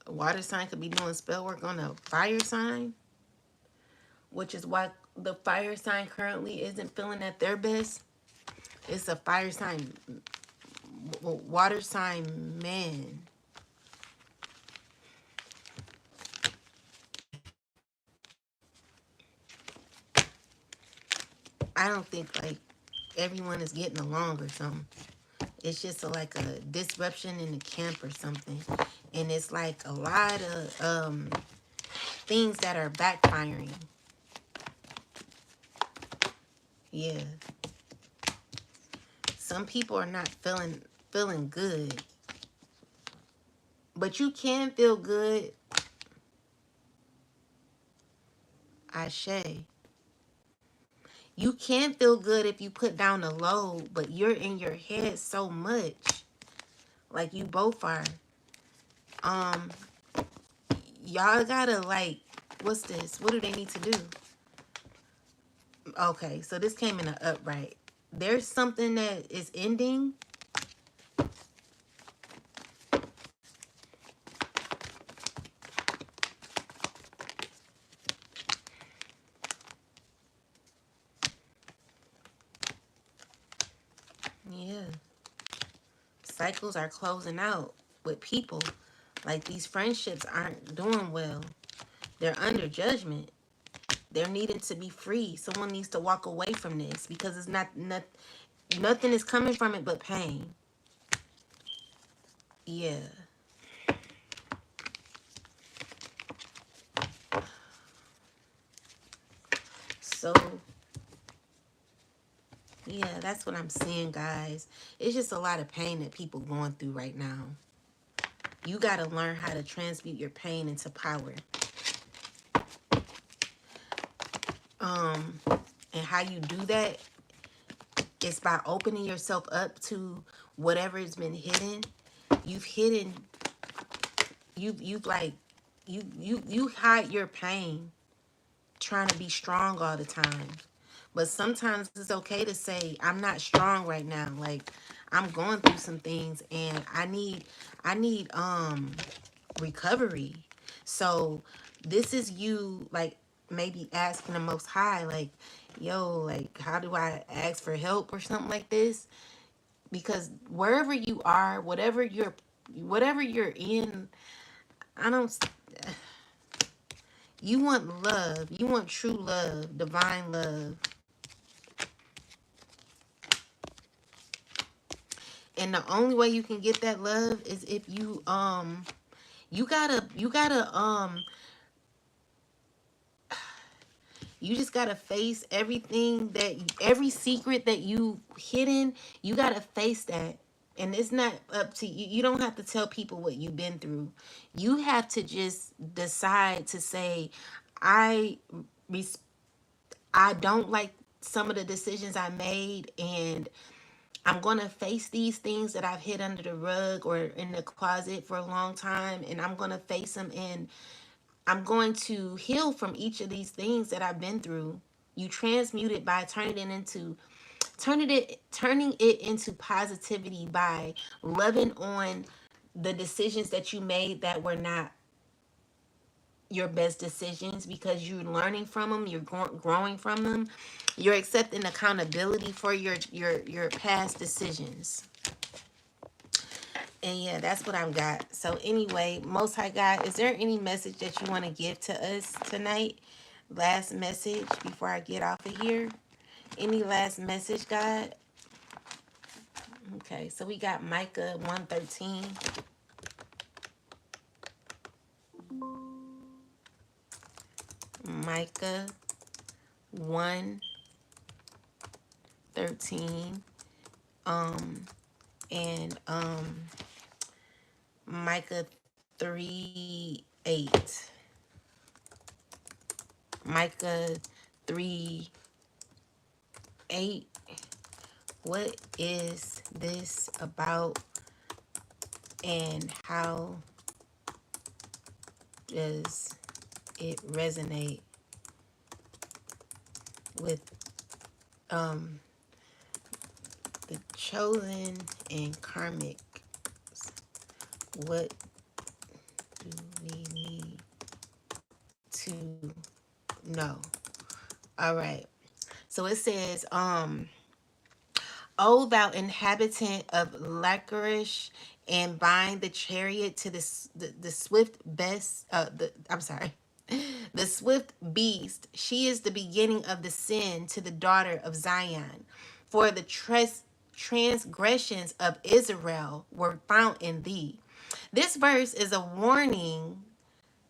A water sign could be doing spell work on a fire sign, which is why the fire sign currently isn't feeling at their best. It's a fire sign, water sign man. I don't think like everyone is getting along or something. It's just like a disruption in the camp or something. And it's like a lot of things that are backfiring. Yeah. Some people are not feeling good. But you can feel good. Ashe. You can feel good if you put down a load, but you're in your head so much. Like you both are. Um, y'all gotta like, what's this? What do they need to do? Okay, so this came in an upright. There's something that is ending. Yeah. Cycles are closing out with people. Like these friendships aren't doing well. They're under judgment. They're needing to be free. Someone needs to walk away from this because it's not nothing is coming from it but pain. Yeah. So yeah, that's what I'm seeing, guys. It's just a lot of pain that people going through right now. You got to learn how to transmute your pain into power. And how you do that is by opening yourself up to whatever has been hidden. You've hidden. You've like you hide your pain, trying to be strong all the time. But sometimes it's okay to say, I'm not strong right now. Like I'm going through some things and I need recovery. So this is you like maybe asking the most high, like, yo, like how do I ask for help or something like this? Because wherever you are, whatever you're in, I don't you want love. You want true love, divine love. And the only way you can get that love is if you gotta you just gotta face everything every secret that you hidden. You gotta face that. And it's not up to you. You don't have to tell people what you've been through. You have to just decide to say, I res- I don't like some of the decisions I made, and I'm going to face these things that I've hid under the rug or in the closet for a long time, and I'm going to face them, and I'm going to heal from each of these things that I've been through. You transmute it by turning it into positivity by loving on the decisions that you made that were not your best decisions, because you're learning from them, you're growing from them, you're accepting accountability for your past decisions. And yeah, that's what I've got. So anyway, most high God, is there any message that you want to give to us tonight Last message before I get off of here. Any last message, God? Okay, so we got Micah 1:13. Micah 1:13. And Micah 3:8. Micah 3:8. What is this about, and how does it resonate with the chosen and karmic? What do we need to know? All right. So it says, O thou inhabitant of Lachish, and bind the chariot to the swift best. I'm sorry, the swift beast. She is the beginning of the sin to the daughter of Zion, for the transgressions of Israel were found in thee. This verse is a warning.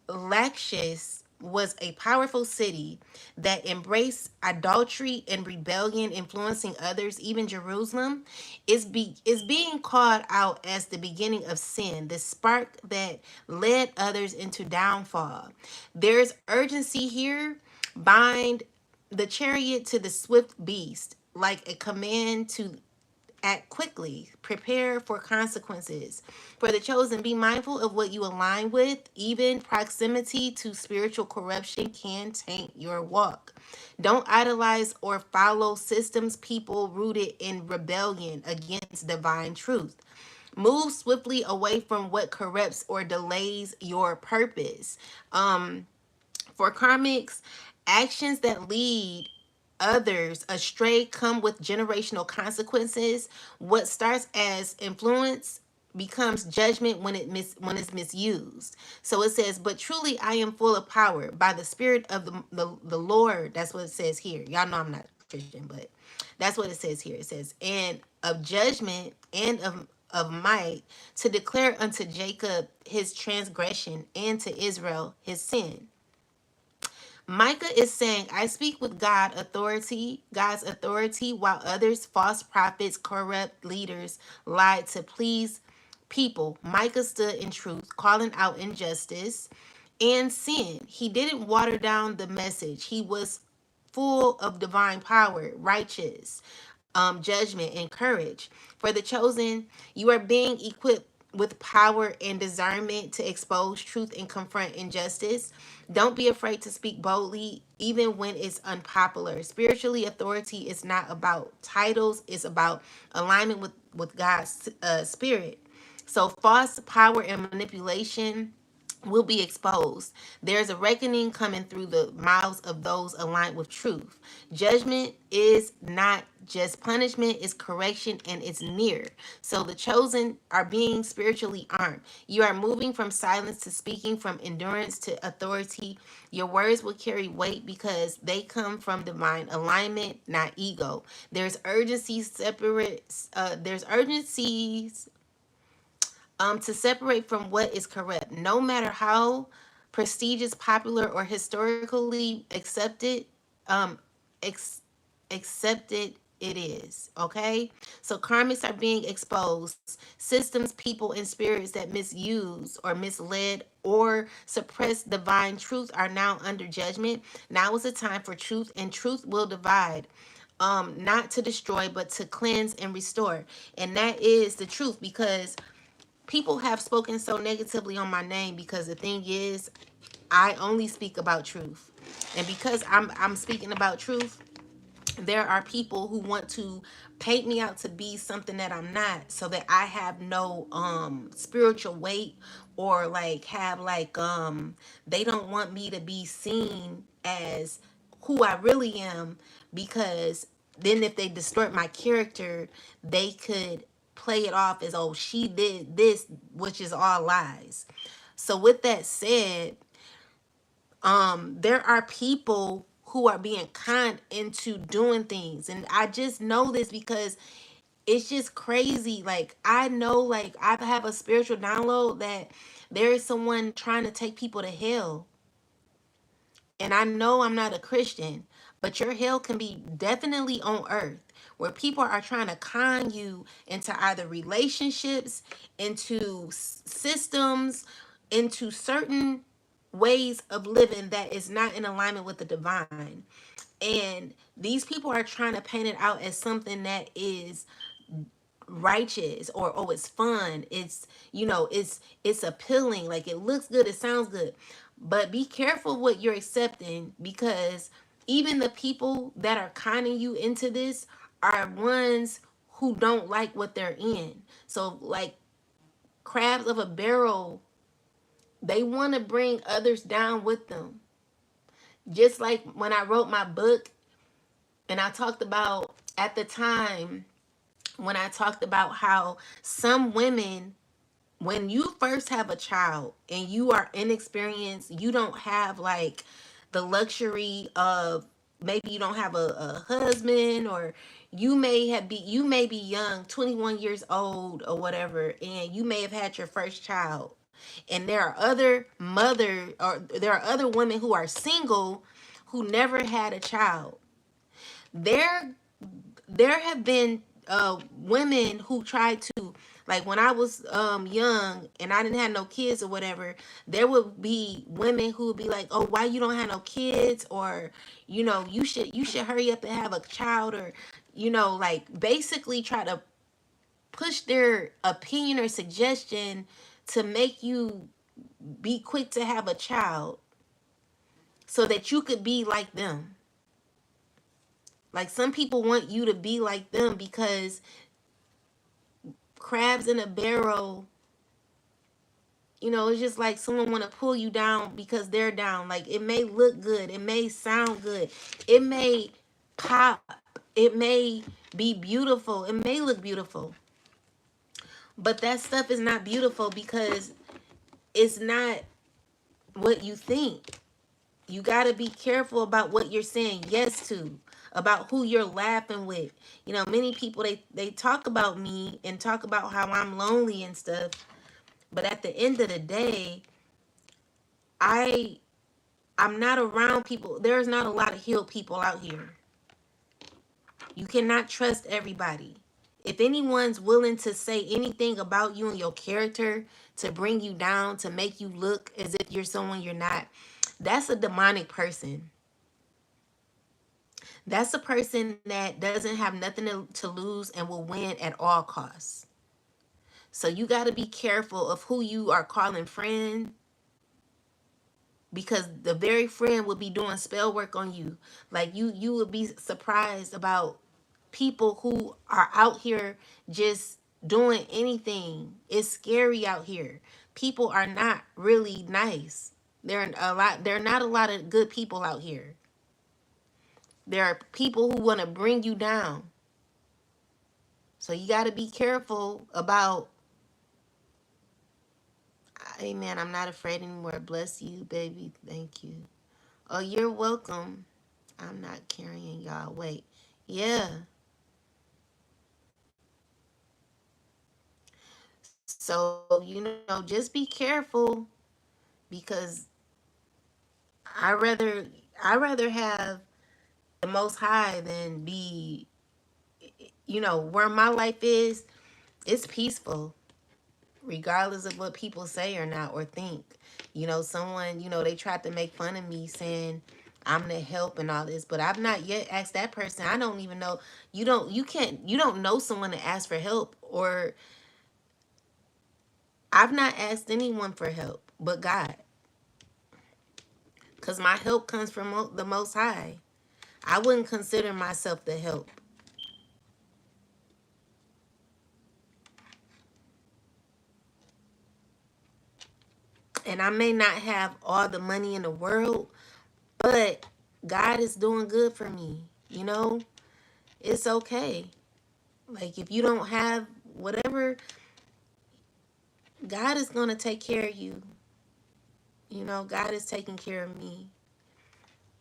Lachish was a powerful city that embraced adultery and rebellion, influencing others. Even Jerusalem is being called out as the beginning of sin, the spark that led others into downfall. There's urgency here. Bind the chariot to the swift beast, like a command to act quickly, prepare for consequences. For the chosen, be mindful of what you align with. Even proximity to spiritual corruption can taint your walk. Don't idolize or follow systems, people rooted in rebellion against divine truth. Move swiftly away from what corrupts or delays your purpose. For karmics, actions that lead others astray come with generational consequences. What starts as influence becomes judgment when when it's misused. So it says, but truly I am full of power by the spirit of the Lord. That's what it says here. Y'all know I'm not Christian, but that's what it says here. It says, and of judgment and of might, to declare unto Jacob his transgression and to Israel his sin. Micah is saying, I speak with God's authority, while others, false prophets, corrupt leaders, lied to please people. Micah stood in truth, calling out injustice and sin. He didn't water down the message. He was full of divine power, righteous, judgment, and courage. For the chosen, you are being equipped with power and discernment to expose truth and confront injustice. Don't be afraid to speak boldly, even when it's unpopular. Spiritually, authority is not about titles, it's about alignment with God's spirit. So, false power and manipulation will be exposed. There's a reckoning coming through the mouths of those aligned with truth. Judgment is not just punishment, it's correction, and it's near. So the chosen are being spiritually armed. You are moving from silence to speaking, from endurance to authority. Your words will carry weight because they come from divine alignment, not ego. There's urgency there's urgencies to separate from what is corrupt, no matter how prestigious, popular, or historically um, ex- accepted it is. Okay, so karmics are being exposed. Systems, people, and spirits that misuse or misled or suppress divine truth are now under judgment. Now is the time for truth, and truth will divide, not to destroy but to cleanse and restore. And that is the truth, because people have spoken so negatively on my name, because the thing is, I only speak about truth. And because I'm speaking about truth, there are people who want to paint me out to be something that I'm not, so that I have no spiritual weight, or like have like they don't want me to be seen as who I really am, because then if they distort my character, they could play it off as, oh, she did this, which is all lies. So with that said, There are people who are being conned into doing things, and I just know this because it's just crazy. Like, I know, like, I have a spiritual download that there is someone trying to take people to hell. And I know I'm not a Christian, but your hell can be definitely on earth, where people are trying to con you into either relationships, into systems, into certain ways of living that is not in alignment with the divine. And these people are trying to paint it out as something that is righteous, or oh, it's fun, it's, it's appealing, like it looks good, it sounds good. But be careful what you're accepting, because even the people that are conning you into this are ones who don't like what they're in. So, like, crabs of a barrel, they want to bring others down with them. Just like when I wrote my book, and I talked about at the time, when I talked about how some women, when you first have a child and you are inexperienced, you don't have like the luxury of, maybe you don't have a husband, or you may be young, 21 years old or whatever, and you may have had your first child. And there are other there are other women who are single who never had a child. There there have been women who tried to, like, when I was young and I didn't have no kids or whatever, there would be women who would be like, oh, why you don't have no kids, or you should hurry up and have a child, or like, basically try to push their opinion or suggestion to make you be quick to have a child so that you could be like them. Like, some people want you to be like them because crabs in a barrel, it's just like someone want to pull you down because they're down. Like, it may look good, it may sound good, it may pop, it may be beautiful, it may look beautiful, but that stuff is not beautiful because it's not what you think. You got to be careful about what you're saying yes to, about who you're laughing with. Many people, they talk about me and talk about how I'm lonely and stuff. But at the end of the day, I I'm not around people. There's not a lot of healed people out here. You cannot trust everybody. If anyone's willing to say anything about you and your character to bring you down, to make you look as if you're someone you're not, that's a demonic person. That's a person that doesn't have nothing to lose and will win at all costs. So you got to be careful of who you are calling friend, because the very friend will be doing spell work on you. Like, you would be surprised about people who are out here just doing anything. It's scary out here. People are not really nice. There are not a lot of good people out here. There are people who want to bring you down. So you got to be careful about. Amen. I'm not afraid anymore. Bless you, baby. Thank you. Oh, you're welcome. I'm not carrying y'all weight. Yeah. So, just be careful, because I rather I rather have the most high than be, where my life is, it's peaceful, regardless of what people say or not or think. Someone, they tried to make fun of me saying I'm the help and all this, but I've not yet asked that person. I don't even know. You don't know someone to ask for help, or I've not asked anyone for help but God, because my help comes from the Most High. I wouldn't consider myself the help. And I may not have all the money in the world, but God is doing good for me. It's okay. Like, if you don't have whatever, God is going to take care of you. God is taking care of me.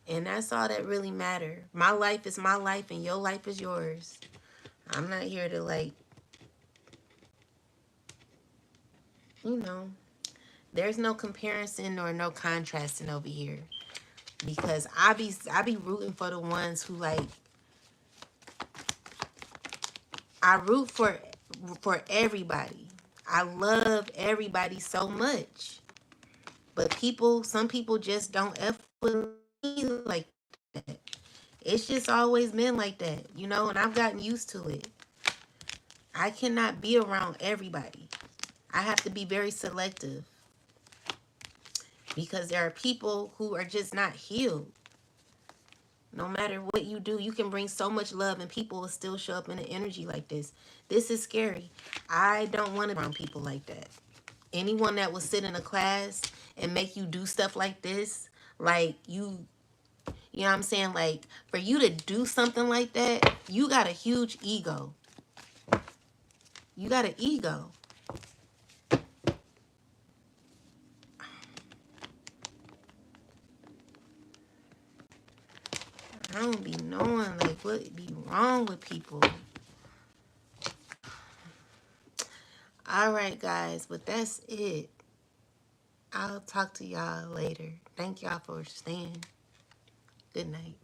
And that's all that really matter. My life is my life and your life is yours. I'm not here to like, you know, there's no comparison or no contrasting over here. Because I be rooting for the ones who like, I root for everybody. I love everybody so much. But some people just don't F with me like that. It's just always been like that, you know, and I've gotten used to it. I cannot be around everybody. I have to be very selective because there are people who are just not healed. No matter what you do, you can bring so much love and people will still show up in an energy like this. This is scary. I don't want to be around people like that. Anyone that will sit in a class and make you do stuff like this, like you know what I'm saying? Like, for you to do something like that, you got a huge ego. You got an ego. I don't be knowing, like, what be wrong with people. All right, guys, but that's it. I'll talk to y'all later. Thank y'all for staying. Good night.